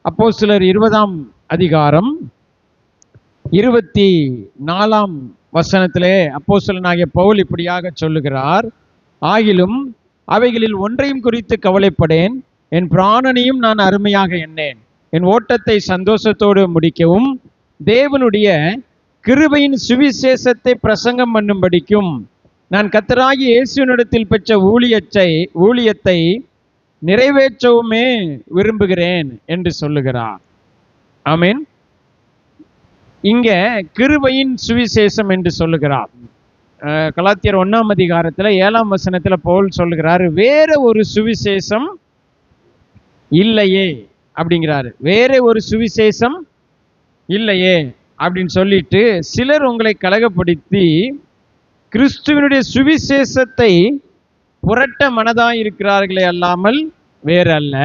அப்போஸ்தலர் 20ஆம் அதிகாரம் 24ஆம் வசனத்திலே அப்போஸ்தலனாகிய பவுல் இப்படியாக சொல்லுகிறார். ஆகிலும் அவைகளில் ஒன்றையும் குறித்து கவலைப்படேன், என் பிராணனையும் நான் அருமையாக எண்ணேன், என் ஓட்டத்தை சந்தோஷத்தோடு முடிக்கவும் தேவனுடைய கிருபையின் சுவிசேஷத்தை பிரசங்கம் பண்ணும்படிக்கும் நான் கர்த்தராகிய இயேசுவினிடத்தில் பெற்ற ஊழியத்தை நிறைவேற்றவுமே விரும்புகிறேன் என்று சொல்லுகிறார். ஆமென். இங்க கிருபையின் சுவிசேஷம் என்று சொல்லுகிறார். கலாத்தியர் 1ஆம் அதிகாரத்தில் 7ஆம் வசனத்தில் பவுல் சொல்லுகிறார், வேற ஒரு சுவிசேஷம் இல்லையே அப்படிங்கிறாரு. வேற ஒரு சுவிசேஷம் இல்லையே அப்படின்னு சொல்லிட்டு சிலர் உங்களை கலகப்படுத்தி கிறிஸ்துவனுடைய சுவிசேஷத்தை புரட்ட மனதாய் இருக்கிறார்களே அல்லாமல் வேற அல்ல.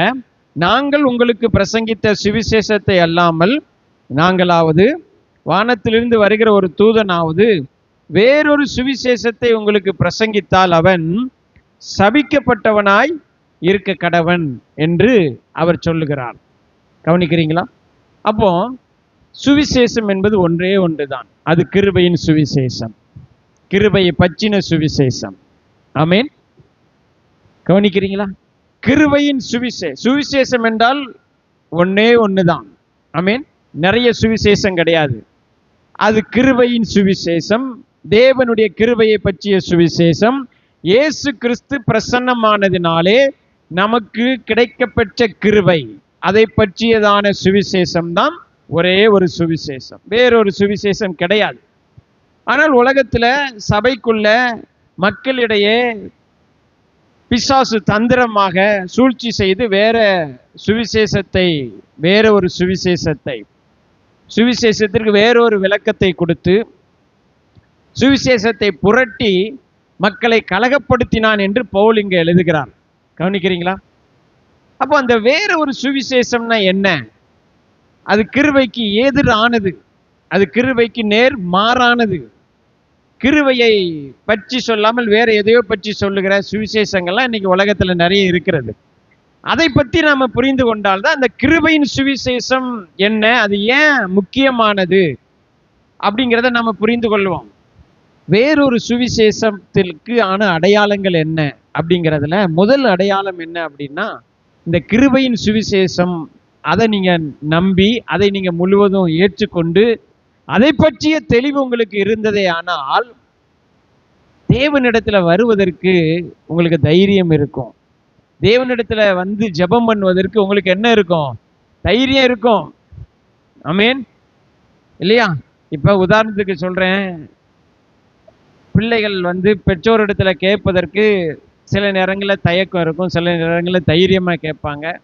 நாங்கள் உங்களுக்கு பிரசங்கித்த சுவிசேஷத்தை அல்லாமல் நாங்களாவது வானத்திலிருந்து வருகிற ஒரு தூதனாவது வேறொரு சுவிசேஷத்தை உங்களுக்கு பிரசங்கித்தால் அவன் சபிக்கப்பட்டவனாய் இருக்க கடவன் என்று அவர் சொல்லுகிறார். கவனிக்கிறீங்களா? அப்போ சுவிசேஷம் என்பது ஒன்றே ஒன்றுதான். அது கிருபையின் சுவிசேஷம், கிருபையை பற்றின சுவிசேஷம். ஆமென். கவனிக்கிறீங்களா? கிருபையின் சுவிசேஷம் என்றால் ஒன்னே ஒண்ணுதான். ஆமென். நிறைய சுவிசேஷம் கிடையாது. அது கிருபையின் சுவிசேஷம், தேவனுடைய கிருபையை பற்றிய சுவிசேஷம். இயேசு கிறிஸ்து பிரசன்னமானதினாலே நமக்கு கிடைக்கப்பெற்ற கிருபை, அதை பற்றியதான சுவிசேஷம் தான் ஒரே ஒரு சுவிசேஷம். வேறொரு சுவிசேஷம் கிடையாது. ஆனால் உலகத்துல சபைக்குள்ள மக்களிடையே பிசாசு தந்திரமாக சூழ்ச்சி செய்து வேற ஒரு சுவிசேஷத்திற்கு வேறொரு விளக்கத்தை கொடுத்து சுவிசேஷத்தை புரட்டி மக்களை கலகப்படுத்தினான் என்று பவுல் இங்க எழுதுகிறார். கவனிக்கிறீங்களா? அப்போ அந்த வேற ஒரு சுவிசேஷம்னா என்ன? அது கிருபைக்கு எதிரானது, அது கிருபைக்கு நேர் மாறானது. கிருபையை பற்றி சொல்லாமல் வேற எதையோ பற்றி சொல்லுகிற சுவிசேஷங்கள்லாம் இன்னைக்கு உலகத்துல நிறைய இருக்கிறது. அதை பற்றி நாம புரிந்து கொண்டால்தான் அந்த கிருபையின் சுவிசேஷம் என்ன, அது ஏன் முக்கியமானது அப்படிங்கிறத நம்ம புரிந்து கொள்வோம். வேறொரு சுவிசேஷத்திற்கு ஆன அடையாளங்கள் என்ன அப்படிங்கிறதுல முதல் அடையாளம் என்ன அப்படின்னா, இந்த கிருபையின் சுவிசேஷம், அதை நீங்க நம்பி அதை நீங்க முழுவதும் ஏற்றுக்கொண்டு அதை பற்றிய தெளிவு உங்களுக்கு இருந்ததே ஆனால் தேவனிடத்துல வருவதற்கு உங்களுக்கு தைரியம் இருக்கும். தேவனிடத்துல வந்து ஜெபம் பண்ணுவதற்கு உங்களுக்கு என்ன இருக்கும்? தைரியம் இருக்கும். ஆமென். இல்லையா? இப்ப உதாரணத்துக்கு சொல்றேன், பிள்ளைகள் வந்து பெற்றோரிடத்துல கேட்பதற்கு சில நேரங்களில் தயக்கம் இருக்கும், சில நேரங்களில் தைரியமா கேட்பாங்க,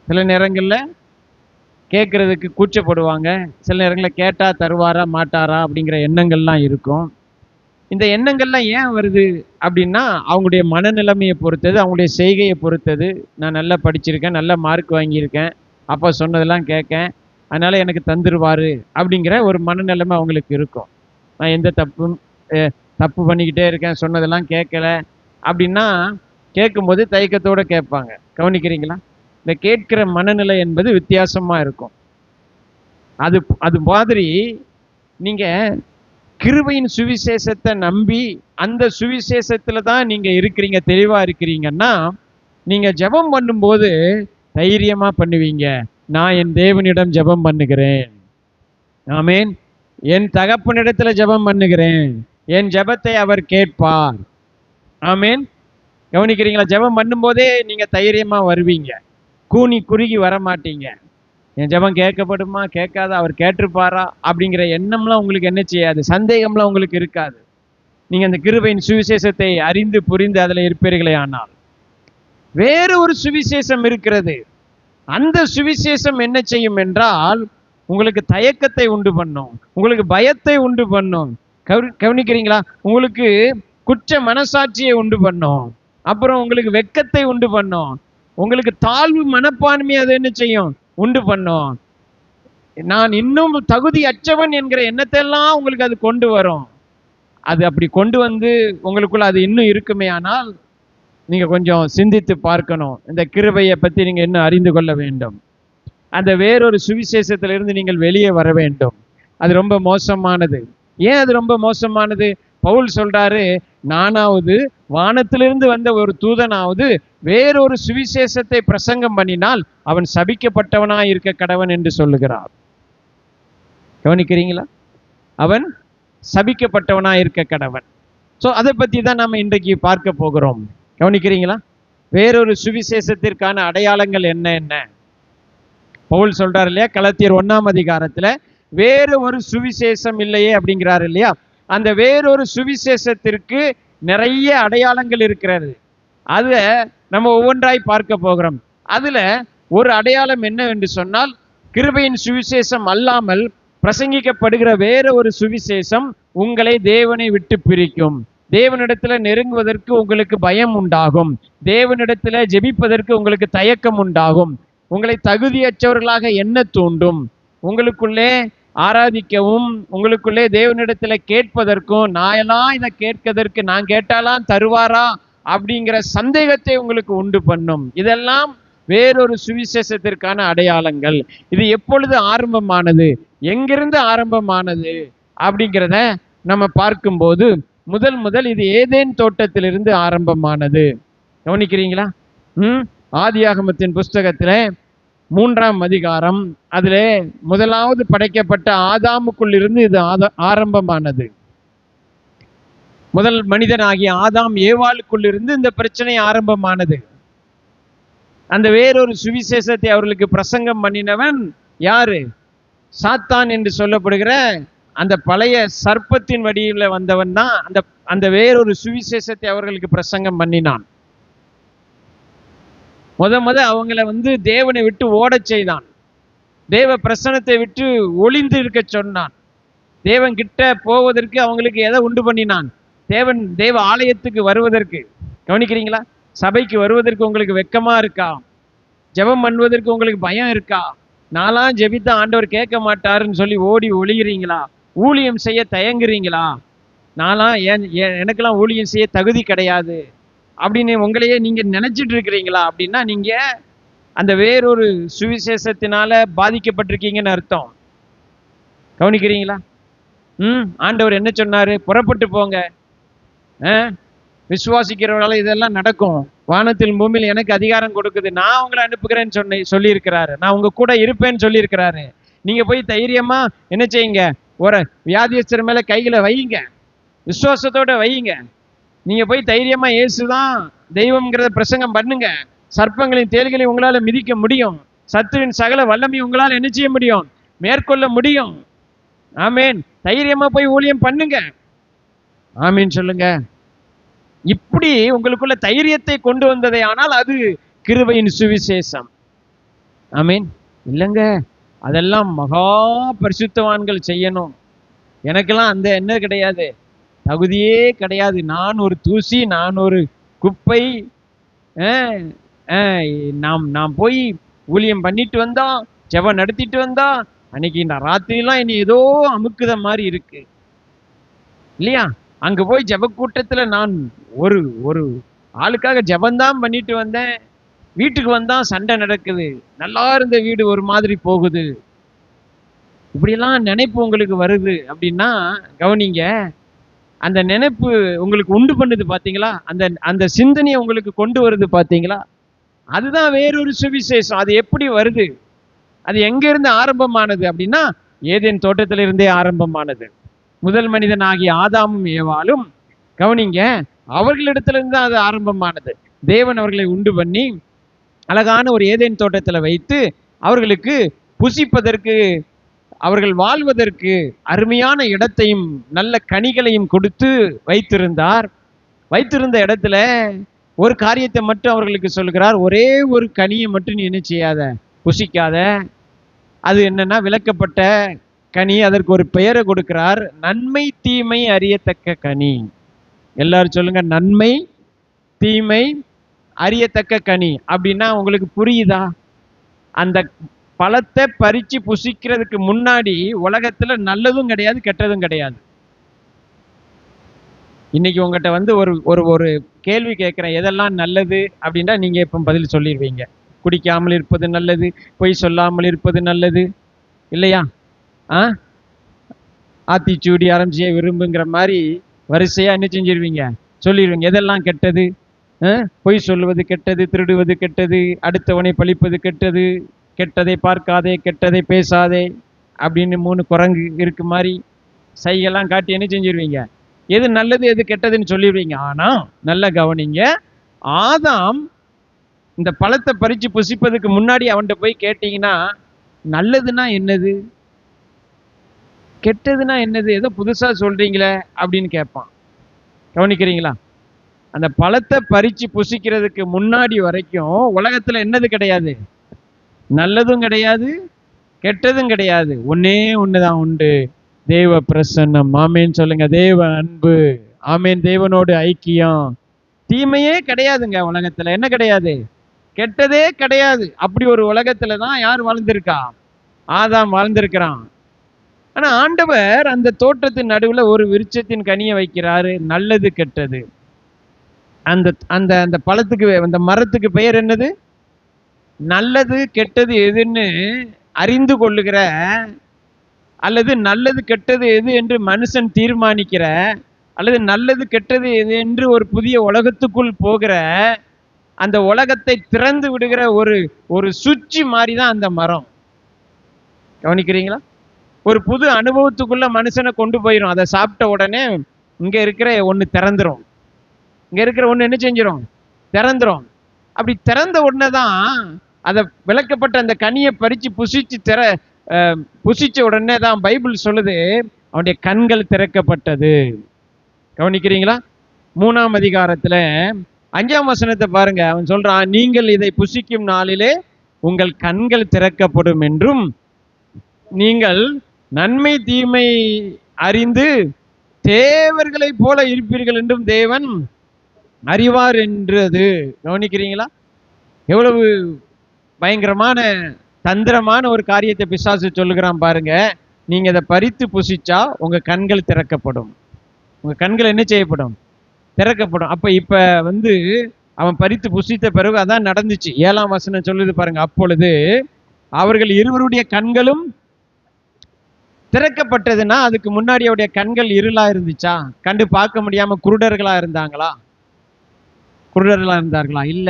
சில நேரங்களில் கேட்கறதுக்கு கூச்சப்படுவாங்க, சில நேரங்களில் கேட்டா தருவாரா மாட்டாரா அப்படிங்கிற எண்ணங்கள்லாம் இருக்கும். இந்த எண்ணங்கள்லாம் ஏன் வருது அப்படின்னா அவங்களுடைய மனநிலைமையை பொறுத்தது, அவங்களுடைய செய்கையை பொறுத்தது. நான் நல்லா படிச்சிருக்கேன், நல்ல மார்க் வாங்கியிருக்கேன், அப்பா சொன்னதெல்லாம் கேட்கேன், அதனால எனக்கு தந்துருவாரு அப்படிங்கிற ஒரு மனநிலைமை அவங்களுக்கு இருக்கும். நான் எந்த தப்பு பண்ணிக்கிட்டே இருக்கேன், சொன்னதெல்லாம் கேட்கல அப்படின்னா கேட்கும்போது தயக்கத்தோடு கேட்பாங்க. கவனிக்கிறீங்களா? இந்த கேட்கிற மனநிலை என்பது வித்தியாசமா இருக்கும். அது மாதிரி நீங்க கிருபையின் சுவிசேஷத்தை நம்பி அந்த சுவிசேஷத்துல தான் நீங்க இருக்கிறீங்க, தெளிவா இருக்கிறீங்கன்னா நீங்க ஜெபம் பண்ணும்போது தைரியமா பண்ணுவீங்க. நான் என் தேவனிடம் ஜெபம் பண்ணுகிறேன், ஆமென், என் தகப்பனிடத்துல ஜெபம் பண்ணுகிறேன், என் ஜெபத்தை அவர் கேட்பார். ஆமென். கவனிக்கிறீங்களா? ஜெபம் பண்ணும்போதே நீங்க தைரியமா வருவீங்க, கூனி குறுகி வர மாட்டீங்க. என் ஜெபம் கேட்கப்படுமா கேட்காதா, அவர் கேட்டிருப்பாரா அப்படிங்கிற எண்ணம்லாம் உங்களுக்கு என்ன செய்யாது, சந்தேகம்லாம் உங்களுக்கு இருக்காது. நீங்க அந்த கிருபையின் சுவிசேஷத்தை அறிந்து புரிந்து அதில் இருப்பீர்களே. ஆனால் வேற ஒரு சுவிசேஷம் இருக்கிறது. அந்த சுவிசேஷம் என்ன செய்யும் என்றால் உங்களுக்கு தயக்கத்தை உண்டு பண்ணும், உங்களுக்கு பயத்தை உண்டு பண்ணும். கவனிக்கிறீங்களா? உங்களுக்கு குற்ற மனசாட்சியை உண்டு பண்ணும், அப்புறம் உங்களுக்கு வெட்கத்தை உண்டு பண்ணும், உங்களுக்கு தாழ்வு மனப்பான்மை அது என்ன செய்யும், உண்டு பண்ணும். நான் இன்னும் தகுதி அற்றவன் என்கிற எண்ணத்தை எல்லாம் உங்களுக்கு அது கொண்டு வரும். அது அப்படி கொண்டு வந்து உங்களுக்குள்ள அது இன்னும் இருக்குமே ஆனால் நீங்க கொஞ்சம் சிந்தித்து பார்க்கணும். இந்த கிருபையை பத்தி நீங்க இன்னும் அறிந்து கொள்ள வேண்டும். அந்த வேறொரு சுவிசேஷத்திலிருந்து நீங்கள் வெளியே வர வேண்டும். அது ரொம்ப மோசமானது. ஏன் அது ரொம்ப மோசமானது? பவுல் சொல்றாரு, நானாவது வானத்திலிருந்து வந்த ஒரு தூதனாவது வேறொரு சுவிசேஷத்தை பிரசங்கம் பண்ணினால் அவன் சபிக்கப்பட்டவனாய் இருக்க கடவன் என்று சொல்லுகிறார். கவனிக்கிறீங்களா? அவன் சபிக்கப்பட்டவனாய் இருக்க கடவன். ஸோ அதை பற்றி தான் நம்ம இன்றைக்கு பார்க்க போகிறோம். கவனிக்கிறீங்களா? வேறொரு சுவிசேஷத்திற்கான அடையாளங்கள் என்ன என்ன பவுல் சொல்றாரு இல்லையா? கலத்தியர் 1ஆம் அதிகாரத்துல வேறு ஒரு சுவிசேஷம் இல்லையே அப்படிங்கிறாரு இல்லையா? அந்த வேறொரு சுவிசேஷத்திற்கு நிறைய அடையாளங்கள் இருக்கிறது. அதை நம்ம ஒவ்வொன்றாய் பார்க்க போகிறோம். அதுல ஒரு அடையாளம் என்ன என்று சொன்னால், கிருபையின் சுவிசேஷம் அல்லாமல் பிரசங்கிக்கப்படுகிற வேற ஒரு சுவிசேஷம் உங்களை தேவனை விட்டு பிரிக்கும். தேவனிடத்துல நெருங்குவதற்கு உங்களுக்கு பயம் உண்டாகும். தேவனிடத்துல ஜெபிப்பதற்கு உங்களுக்கு தயக்கம் உண்டாகும். உங்களை தகுதியற்றவர்களாக எண்ண தூண்டும். உங்களுக்குள்ளே ஆராதிக்கவும் உங்களுக்குள்ளே தேவனிடத்துல கேட்பதற்கும், நாயெல்லாம் இதை கேட்கதற்கு நான் கேட்டாலாம் தருவாரா அப்படிங்கிற சந்தேகத்தை உங்களுக்கு உண்டு பண்ணும். இதெல்லாம் வேறொரு சுவிசேஷத்திற்கான அடையாளங்கள். இது எப்பொழுது ஆரம்பமானது, எங்கிருந்து ஆரம்பமானது அப்படிங்கிறத நம்ம பார்க்கும்போது முதல் இது ஏதேன் தோட்டத்திலிருந்து ஆரம்பமானது. கவனிக்கிறீங்களா? ஆதியாகமத்தின் புஸ்தகத்துல 3ஆம் அதிகாரம், அதுல முதலாவது படைக்கப்பட்ட ஆதாமுக்குள் இருந்து இது ஆரம்பமானது. முதல் மனிதனாகிய ஆதாம் ஏவாளுக்குள் இருந்து இந்த பிரச்சனை ஆரம்பமானது. அந்த வேறொரு சுவிசேஷத்தை அவர்களுக்கு பிரசங்கம் பண்ணினவன் யாரு? சாத்தான் என்று சொல்லப்படுகிற அந்த பழைய சர்ப்பத்தின் வடிவில வந்தவன் தான் அந்த வேறொரு சுவிசேஷத்தை அவர்களுக்கு பிரசங்கம் பண்ணினான். முத அவங்கள தேவனை விட்டு ஓடச் செய்தான். தேவ பிரசன்னத்தை விட்டு ஒளிந்து இருக்க சொன்னான். தேவன் கிட்ட போவதற்கு அவங்களுக்கு எதை உண்டு பண்ணினான்? தேவ ஆலயத்துக்கு வருவதற்கு. கவனிக்கிறீங்களா? சபைக்கு வருவதற்கு உங்களுக்கு வெக்கமா இருக்கா? ஜெபம் பண்ணுவதற்கு உங்களுக்கு பயம் இருக்கா? நான்லாம் ஜெபித்தா ஆண்டவர் கேட்க மாட்டாருன்னு சொல்லி ஓடி ஒளிகிறீங்களா? ஊழியம் செய்ய தயங்குறீங்களா? நான்லாம் எனக்கெல்லாம் ஊழியம் செய்ய தகுதி கிடையாது அப்படின்னு உங்களையே நீங்க நினைச்சிட்டு இருக்கிறீங்களா? அப்படின்னா நீங்க அந்த வேறொரு சுவிசேஷத்தினால பாதிக்கப்பட்டிருக்கீங்கன்னு அர்த்தம். கவனிக்கிறீங்களா? ஆண்டவர் என்ன சொன்னாரு? புறப்பட்டு போங்க, விசுவாசிக்கிறவர்களால இதெல்லாம் நடக்கும், வானத்தில் பூமியில் எனக்கு அதிகாரம் கொடுக்குது, நான் உங்களை அனுப்புகிறேன்னு சொல்லியிருக்கிறாரு. நான் உங்க கூட இருப்பேன்னு சொல்லியிருக்கிறாரு. நீங்க போய் தைரியமா என்ன செய்யுங்க? ஒரு வியாதியஸ்தர் மேல கைகளை வையுங்க, விசுவாசத்தோட வையுங்க. நீங்க போய் தைரியமா இயேசுதான் தெய்வம்ங்கிறத பிரசங்கம் பண்ணுங்க. சர்ப்பங்களின் தேள்களை உங்களால மிதிக்க முடியும். சத்துருவின் சகல வல்லமையை உங்களால என்ன செய்ய முடியும்? மேற்கொள்ள முடியும். ஆமேன். தைரியமா போய் ஊழியம் பண்ணுங்க. ஆமீன் சொல்லுங்க. இப்படி உங்களுக்குள்ள தைரியத்தை கொண்டு வந்ததே ஆனால் அது கிருபையின் சுவிசேஷம். ஆமீன். இல்லைங்க, அதெல்லாம் மகா பரிசுத்தவான்கள் செய்யணும். எனக்கெல்லாம் அந்த என்ன கிடையாது, தகுதியே கிடையாது. நான் ஒரு தூசி, நான் ஒரு குப்பை. நாம் போய் ஊழியம் பண்ணிட்டு வந்தோம், ஜெபம் நடத்திட்டு வந்தோம், அன்னைக்கு நான் ராத்திரிலாம் இனி ஏதோ அமுக்குத மாதிரி இருக்கு இல்லையா? அங்க போய் ஜெப கூட்டத்துல நான் ஒரு ஒரு ஆளுக்காக ஜெபந்தான் பண்ணிட்டு வந்தேன், வீட்டுக்கு வந்தா சண்டை நடக்குது, நல்லா இருந்த வீடு ஒரு மாதிரி போகுது. இப்படியெல்லாம் நினைப்பு உங்களுக்கு வருது அப்படின்னா கவனிங்க. அந்த நினைப்பு உங்களுக்கு உண்டு பண்ணுது பாத்தீங்களா? அந்த சிந்தனையை உங்களுக்கு கொண்டு வருது பாத்தீங்களா? அதுதான் வேறொரு சுவிசேஷம். அது எப்படி வருது? அது எங்க இருந்து ஆரம்பமானது அப்படின்னா ஏதேன் தோட்டத்திலிருந்தே ஆரம்பமானது. முதல் மனிதன் ஆகிய ஆதாமும் ஏவாளும் கவனிங்க, அவர்களிடத்திலிருந்து அது ஆரம்பமானது. தேவன் அவர்களை உண்டு பண்ணி அழகான ஒரு ஏதேன் தோட்டத்துல வைத்து அவர்களுக்கு புசிப்பதற்கு, அவர்கள் வாழ்வதற்கு அருமையான இடத்தையும் நல்ல கனிகளையும் கொடுத்து வைத்திருந்தார். வைத்திருந்த இடத்துல ஒரு காரியத்தை மட்டும் அவர்களுக்கு சொல்கிறார். ஒரே ஒரு கனியை மட்டும் நீ என்ன செய்யாத, புசிக்காத. அது என்னன்னா விலக்கப்பட்ட கனி. அதற்கு ஒரு பெயரை கொடுக்கிறார், நன்மை தீமை அறியத்தக்க கனி. எல்லாரும் சொல்லுங்க, நன்மை தீமை அறியத்தக்க கனி. அப்படின்னா உங்களுக்கு புரியுதா? அந்த பழத்தை பறிச்சு புசிக்கிறதுக்கு முன்னாடி உலகத்துல நல்லதும் கிடையாது, கெட்டதும் கிடையாது. இன்னைக்கு உங்ககிட்ட ஒரு ஒரு கேள்வி கேட்கிறேன், எதெல்லாம் நல்லது அப்படின்னா நீங்க இப்ப பதில் சொல்லிடுவீங்க. குடிக்காமல் இருப்பது நல்லது, பொய் சொல்லாமல் இருப்பது நல்லது இல்லையா? ஆத்திச்சூடி அறம் செய்ய விரும்புங்கிற மாதிரி வரிசையா என்ன செஞ்சிருவீங்க, சொல்லிடுவீங்க. எதெல்லாம் கெட்டது? பொய் சொல்லுவது கெட்டது, திருடுவது கெட்டது, அடுத்தவனை பழிப்பது கெட்டது, கெட்டதை பார்க்காதே, கெட்டதை பேசாதே அப்படின்னு 3 குரங்கு இருக்கு மாதிரி சைகெல்லாம் காட்டி என்ன செஞ்சிருவீங்க, எது நல்லது எது கெட்டதுன்னு சொல்லிடுவீங்க. ஆனா நல்லா கவனிங்க, ஆதாம் இந்த பழத்தை பறிச்சு புசிப்பதுக்கு முன்னாடி அவன்கிட்ட போய் கேட்டீங்கன்னா, நல்லதுன்னா என்னது, கெட்டதுன்னா என்னது, ஏதோ புதுசா சொல்றீங்களே அப்படின்னு கேட்பான். கவனிக்கிறீங்களா? அந்த பழத்தை பறிச்சு புசிக்கிறதுக்கு முன்னாடி வரைக்கும் உலகத்துல என்னது கிடையாது, நல்லதும் கிடையாது கெட்டதும் கிடையாது. ஒன்னே ஒண்ணுதான் உண்டு, தேவ பிரசன்னம். ஆமேன் சொல்லுங்க. தேவ அன்பு. ஆமேன். தேவனோடு ஐக்கியம். தீமையே கிடையாதுங்க உலகத்துல. என்ன கிடையாது? கெட்டதே கிடையாது. அப்படி ஒரு உலகத்துல தான் யார் வாழ்ந்திருக்கா? ஆதாம் வாழ்ந்திருக்கிறான். ஆனா ஆண்டவர் அந்த தோட்டத்தின் நடுவுல ஒரு விருட்சத்தின் கனியை வைக்கிறாரு, நல்லது கெட்டது. அந்த அந்த அந்த பழத்துக்கு, அந்த மரத்துக்கு பெயர் என்னது? நல்லது கெட்டது எதுன்னு அறிந்து கொள்ளுகிற, அல்லது நல்லது கெட்டது எது என்று மனுஷன் தீர்மானிக்கிற, அல்லது நல்லது கெட்டது எது என்று ஒரு புதிய உலகத்துக்குள் போகிற, அந்த உலகத்தை திறந்து விடுகிற ஒரு சுவிட்ச் மாதிரி தான் அந்த மரம். கவனிக்கிறீங்களா? ஒரு புது அனுபவத்துக்குள்ள மனுஷனை கொண்டு போயிடும். அதை சாப்பிட்ட உடனே இங்க இருக்கிற ஒண்ணு திறந்துரும், இங்க இருக்கிற ஒண்ணு என்ன செஞ்சிடும், திறந்துரும். அப்படி திறந்த உடனே தான் அதை விளக்கப்பட்ட அந்த கனியை பறிச்சு புசிச்ச உடனே தான் பைபிள் சொல்லுது, அவனுடைய கண்கள் திறக்கப்பட்டது. கவனிக்கிறீங்களா? 3ஆம் அதிகாரத்துல 5ஆம் வசனத்தை பாருங்க. அவன் சொல்றான், நீங்கள் இதை புசிக்கும் நாளிலே உங்கள் கண்கள் திறக்கப்படும் என்றும், நீங்கள் நன்மை தீமை அறிந்து தேவர்களை போல இருப்பீர்கள் என்றும் தேவன் அறிவார் என்றது. கவனிக்கிறீங்களா? எவ்வளவு பயங்கரமான தந்திரமான ஒரு காரியத்தை பிசாசு சொல்லுகிறான் பாருங்க. நீங்க இதை பறித்து புசிச்சா உங்க கண்கள் திறக்கப்படும். உங்க கண்கள் என்ன செய்யப்படும்? திறக்கப்படும். அப்ப இப்ப அவன் பறித்து புசித்த பிறகு அதான் நடந்துச்சு. 7ஆம் வசனம் சொல்லுது பாருங்க. அப்பொழுது அவர்கள் இருவருடைய கண்களும் திறக்கப்பட்டதுன்னா, அதுக்கு முன்னாடி அவருடைய கண்கள் இருளா இருந்துச்சா? கண்டு பார்க்க முடியாம குருடர்களா இருந்தாங்களா? குருடர்களா இருந்தார்களா? இல்ல.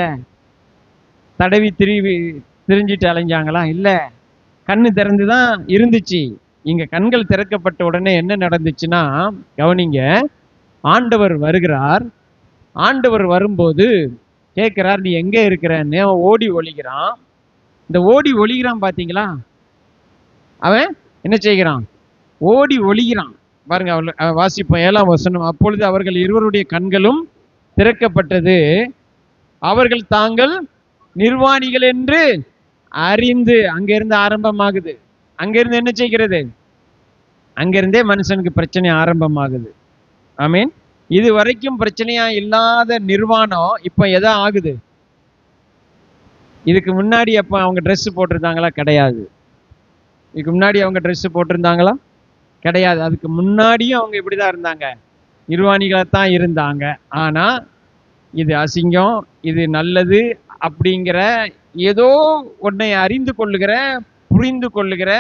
தடவி திரிஞ்சிட்டு அலைஞ்சாங்களா? இல்ல. கண்ணு திறந்துதான் இருந்துச்சு. இங்க கண்கள் திறக்கப்பட்ட உடனே என்ன நடந்துச்சுன்னா, கவனிங்க, ஆண்டவர் வருகிறார். ஆண்டவர் வரும்போது கேட்கிறார், நீ எங்க இருக்கிறன்னு. அவன் ஓடி ஒளிகிறான். இந்த ஓடி ஒளிகிறான் பாத்தீங்களா? அவன் என்ன செய்கிறான்? ஓடி ஒளிகிறான் பாருங்க. வாசிப்போம் 7ஆம் வசனம். அப்பொழுது அவர்கள் இருவருடைய கண்களும் திறக்கப்பட்டது, அவர்கள் தாங்கள் நிர்வாணிகள் என்று அறிந்து. அங்கிருந்து ஆரம்பமாகுது. அங்கிருந்து என்ன செய்கிறது? அங்கிருந்தே மனுஷனுக்கு பிரச்சனை ஆரம்பமாகுது. ஆமீன். இது வரைக்கும் பிரச்சனையா இல்லாத நிர்வாணம் இப்ப எதா ஆகுது? இதுக்கு முன்னாடி அப்ப அவங்க ட்ரெஸ் போட்டிருந்தாங்களா? கிடையாது. இதுக்கு முன்னாடி அவங்க ட்ரெஸ் போட்டிருந்தாங்களா? கிடையாது. அதுக்கு முன்னாடியும் அவங்க இப்படிதான் இருந்தாங்க, நிர்வாணிகளாத்தான் இருந்தாங்க. ஆனா இது அசிங்கம், இது நல்லது அப்படிங்கிற ஏதோ ஒன்னை அறிந்து கொள்ளுகிற, புரிந்து கொள்ளுகிற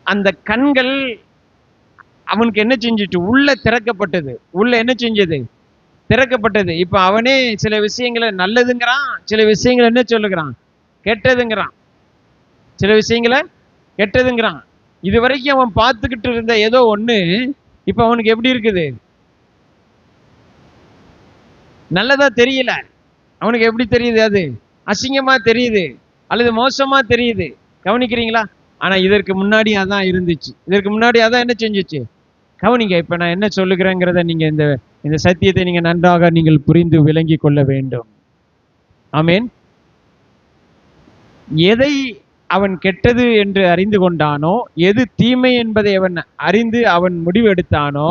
அந்த கண்கள் அவனுக்கு என்ன செஞ்சிட்டு? உள்ள திறக்கப்பட்டது. உள்ள என்ன செஞ்சது? திறக்கப்பட்டது. இப்ப அவனே சில விஷயங்களை நல்லதுங்கிறான், சில விஷயங்களை என்ன சொல்லுகிறான்? கெட்டதுங்கிறான். சில விஷயங்களை கெட்டதுங்கிறான். இது வரைக்கும் அவன் பார்த்துக்கிட்டு இருந்த ஏதோ ஒண்ணு இப்ப அவனுக்கு எப்படி இருக்குது? நல்லதா தெரியல. அவனுக்கு எப்படி தெரியுது? அது அசிங்கமா தெரியுது, அல்லது மோசமா தெரியுது. கவனிக்கிறீங்களா? ஆனா இதற்கு முன்னாடி அதான் இருந்துச்சு. இதற்கு முன்னாடி அதான் என்ன செஞ்சிச்சு? கவனிங்க. இப்ப நான் என்ன சொல்லுகிறேங்கிறத நீங்க இந்த சத்தியத்தை நீங்க நன்றாக நீங்கள் புரிந்து விளங்கி கொள்ள வேண்டும். ஆமேன். எதை அவன் கெட்டது என்று அறிந்து கொண்டானோ, எது தீமை என்பதை அவன் அறிந்து அவன் முடிவு எடுத்தானோ,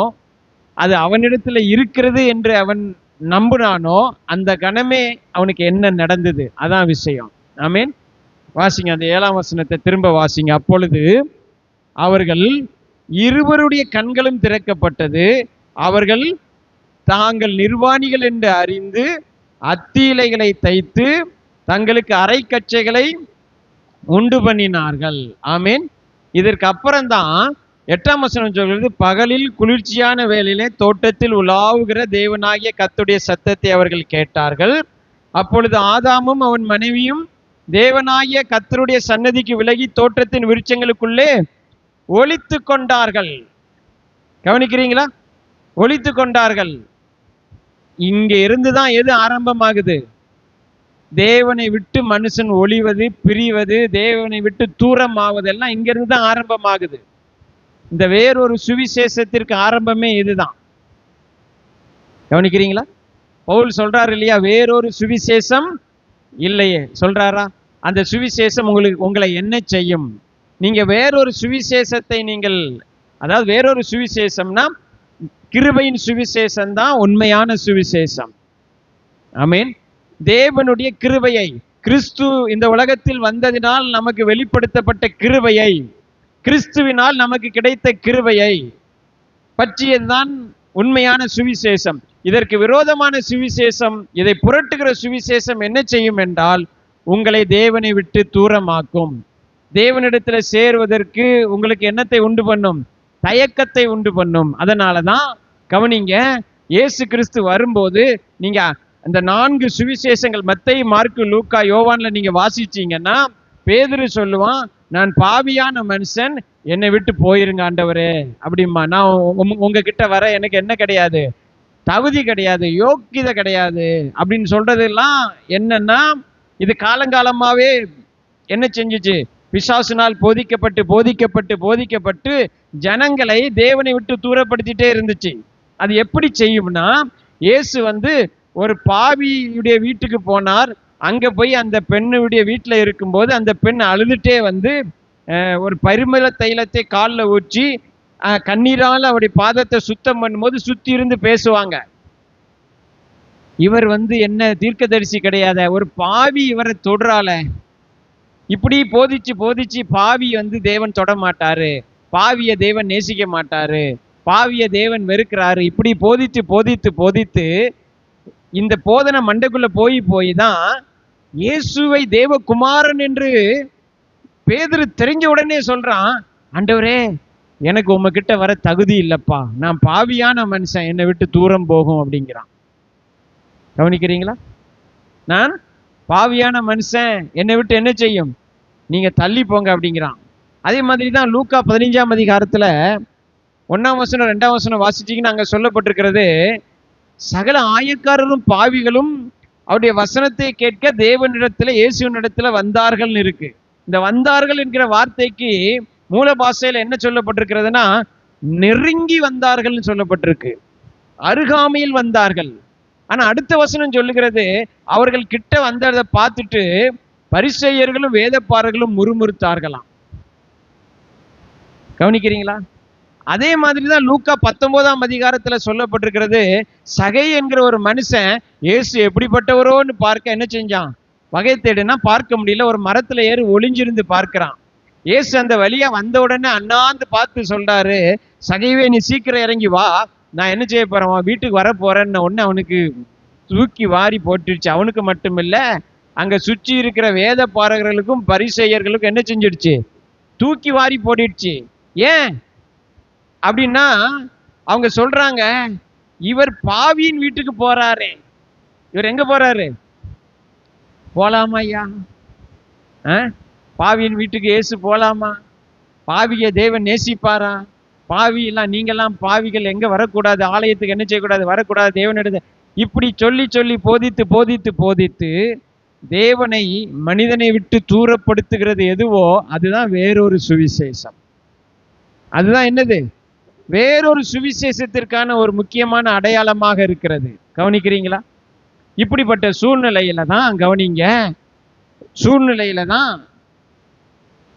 அது அவனிடத்துல இருக்கிறது என்று அவன் நம்புனானோ, அந்த கணமே அவனுக்கு என்ன நடந்தது? அதான் விஷயம். ஆமேன். வாசிங்க அந்த 7ஆம் வசனத்தை திரும்ப வாசிங்க. அப்பொழுது அவர்கள் இருவருடைய கண்களும் திறக்கப்பட்டது, அவர்கள் தாங்கள் நிர்வாணிகள் என்று அறிந்து அத்தி இலைகளை தைத்து தங்களுக்கு அரைக்கச்சைகளை உண்டு பண்ணினார்கள். ஆமீன். இதற்கு அப்புறம்தான் 8ஆம் வசனம் சொல்கிறது, பகலில் குளிர்ச்சியான வேளையிலே தோட்டத்தில் உலாவுகிற தேவனாகிய கர்த்தருடைய சத்தத்தை அவர்கள் கேட்டார்கள். அப்பொழுது ஆதாமும் அவன் மனைவியும் தேவனாகிய கர்த்தருடைய சன்னதிக்கு விலகி தோட்டத்தின் விருட்சங்களுக்குள்ளே ஒளித்து கொண்டார்கள். கவனிக்கிறீங்களா? ஒளித்து கொண்டார்கள். இங்க இருந்துதான் எது ஆரம்பமாகுது? தேவனை விட்டு மனுஷன் ஒளிவது, பிரிவது, தேவனை விட்டு தூரம் ஆவதெல்லாம் இங்க இருந்து தான் ஆரம்பமாகுது. இந்த வேறொரு சுவிசேஷத்திற்கு ஆரம்பமே இதுதான். கவனிக்கிறீங்களா? பவுல் சொல்றாரு இல்லையா, வேறொரு சுவிசேஷம் இல்லையே சொல்றாரா? அந்த சுவிசேஷம் உங்களை என்ன செய்யும்? நீங்க வேறொரு சுவிசேஷத்தை அதாவது வேறொரு சுவிசேஷம்னா கிருபையின் சுவிசேஷம் தான் உண்மையான சுவிசேஷம். ஆமீன். தேவனுடைய கிருபையை, கிறிஸ்து இந்த உலகத்தில் வந்ததினால் நமக்கு வெளிப்படுத்தப்பட்ட கிருபையை, கிறிஸ்துவினால் நமக்கு கிடைத்த கிருபையை பற்றியதுதான் உண்மையான சுவிசேஷம். இதற்கு விரோதமான சுவிசேஷம், இதை புரட்டுகிற சுவிசேஷம் என்ன செய்யும் என்றால் உங்களை தேவனை விட்டு தூரமாக்கும். தேவனிடத்தில் சேருவதற்கு உங்களுக்கு என்னத்தை உண்டு பண்ணும்? தயக்கத்தை உண்டு பண்ணும். அதனாலதான் கவனிங்க, இயேசு கிறிஸ்து வரும்போது நீங்க அந்த 4 சுவிசேஷங்கள் மத்தேயு, மார்க்கு, லூக்கா, யோவான்ல நீங்க வாசிச்சீங்கன்னா பேதுரு சொல்லுவான், நான் பாவியான மனுஷன், என்னை விட்டு போயிருங்க ஆண்டவரே அப்படிமா. நான் உங்ககிட்ட வர எனக்கு என்ன கிடையாது? தகுதி கிடையாது, யோக்கியதை கிடையாது அப்படின்னு சொல்றதெல்லாம் என்னன்னா, இது காலங்காலமாவே என்ன செஞ்சுச்சு? பிசாசினால் போதிக்கப்பட்டு போதிக்கப்பட்டு போதிக்கப்பட்டு ஜனங்களை தேவனை விட்டு தூரப்படுத்திட்டே இருந்துச்சு. அது எப்படி செய்யும்னா, இயேசு ஒரு பாவியுடைய வீட்டுக்கு போனார். அங்க போய் அந்த பெண்ணுடைய வீட்டுல இருக்கும்போது அந்த பெண் அழுதுட்டே ஒரு பரிமள தைலத்தை காலில் ஊற்றி கண்ணீரால் அவருடைய பாதத்தை சுத்தம் பண்ணும்போது சுத்தி இருந்து பேசுவாங்க. இவர் என்ன தீர்க்கதரிசி கிடையாத, ஒரு பாவி இவரை தொடுறால. இப்படி போதிச்சு போதிச்சு பாவி தேவன் தொட மாட்டாரு, பாவிய தேவன் நேசிக்க மாட்டாரு, பாவிய தேவன் வெறுக்கிறாரு. இப்படி போதித்து போதித்து போதித்து இந்த போதனை மண்டைக்குள்ள போய் தான் இயேசுவை தேவகுமாரன் என்று பேதுரு தெரிஞ்ச உடனே சொல்றான், ஆண்டவரே எனக்கு உங்ககிட்ட வர தகுதி இல்லப்பா, நான் பாவியான மனுஷன், என்னை விட்டு தூரம் போகும் அப்படிங்கிறான். கவனிக்கிறீங்களா? நான் பாவியான மனுஷன், என்னை விட்டு என்ன செய்யும்? நீங்க தள்ளி போங்க அப்படிங்கிறான். அதே மாதிரி தான் லூக்கா 15ஆம் அதிகாரத்துல 1ஆம் வசனம் 2ஆம் வசனம் வாசிச்சீங்கன்னா அங்க சொல்லப்பட்டிருக்கிறது, சகல ஆயக்காரரும் பாவிகளும் அவருடைய வசனத்தை கேட்க தேவனிடத்துல இயேசுவினிடத்துல வந்தார்கள்னு இருக்கு. இந்த வந்தார்கள் என்கிற வார்த்தைக்கு மூல பாஷையில என்ன சொல்லப்பட்டிருக்கிறதுனா, நெருங்கி வந்தார்கள்னு சொல்லப்பட்டிருக்கு, அருகாமையில் வந்தார்கள். ஆனா அடுத்த வசனம் சொல்லுகிறது, அவர்கள் கிட்ட வந்ததை பார்த்துட்டு பரிசேயர்களும் வேதப்பாரர்களும் முறுமுறுத்தார்களாம். கவனிக்கிறீங்களா? அதே மாதிரிதான் லூக்கா 19ஆம் அதிகாரத்துல சொல்லப்பட்டிருக்கிறது, சகை என்கிற ஒரு மனுஷன் இயேசு எப்படிப்பட்டவரோன்னு பார்க்க என்ன செஞ்சான்? வகை தேடுனா பார்க்க முடியல, ஒரு மரத்துல ஏறி ஒளிஞ்சிருந்து பார்க்கிறான். இயேசு அந்த வழியா வந்த உடனே அண்ணாந்து பார்த்து சொல்றாரு, சகைவே நீ சீக்கிரம் இறங்கி வா, நான் என்ன செய்ய போறேன், வீட்டுக்கு வர போறேன்னு ஒன்னு அவனுக்கு தூக்கி வாரி போட்டுருச்சு. அவனுக்கு மட்டும் இல்ல, அங்க சுற்றி இருக்கிற வேத பாரகர்களுக்கும் பரிசேயர்களுக்கும் என்ன செஞ்சிடுச்சு? தூக்கி வாரி போட்டுடுச்சு. ஏன் அப்படின்னா அவங்க சொல்றாங்க, இவர் பாவியின் வீட்டுக்கு போறாரு. இவர் எங்க போறாரு? போலாமா ஐயா? பாவியின் வீட்டுக்கு இயேசு போலாமா? பாவிய தேவன் நேசிப்பாரா? பாவி எல்லாம் நீங்கெல்லாம் பாவிகள் எங்க வரக்கூடாது, ஆலயத்துக்கு என்ன செய்யக்கூடாது, வரக்கூடாது, தேவனிடத்தை இப்படி சொல்லி சொல்லி போதித்து போதித்து போதித்து தேவனை மனிதனை விட்டு தூரப்படுத்துகிறது எதுவோ அதுதான் வேறொரு சுவிசேஷம். அதுதான் என்னது? வேறொரு சுவிசேஷத்திற்கான ஒரு முக்கியமான அடையாளமாக இருக்கிறது. கவனிக்கிறீங்களா? இப்படிப்பட்ட சூழ்நிலையில தான் கவனிங்க, சூழ்நிலையில தான்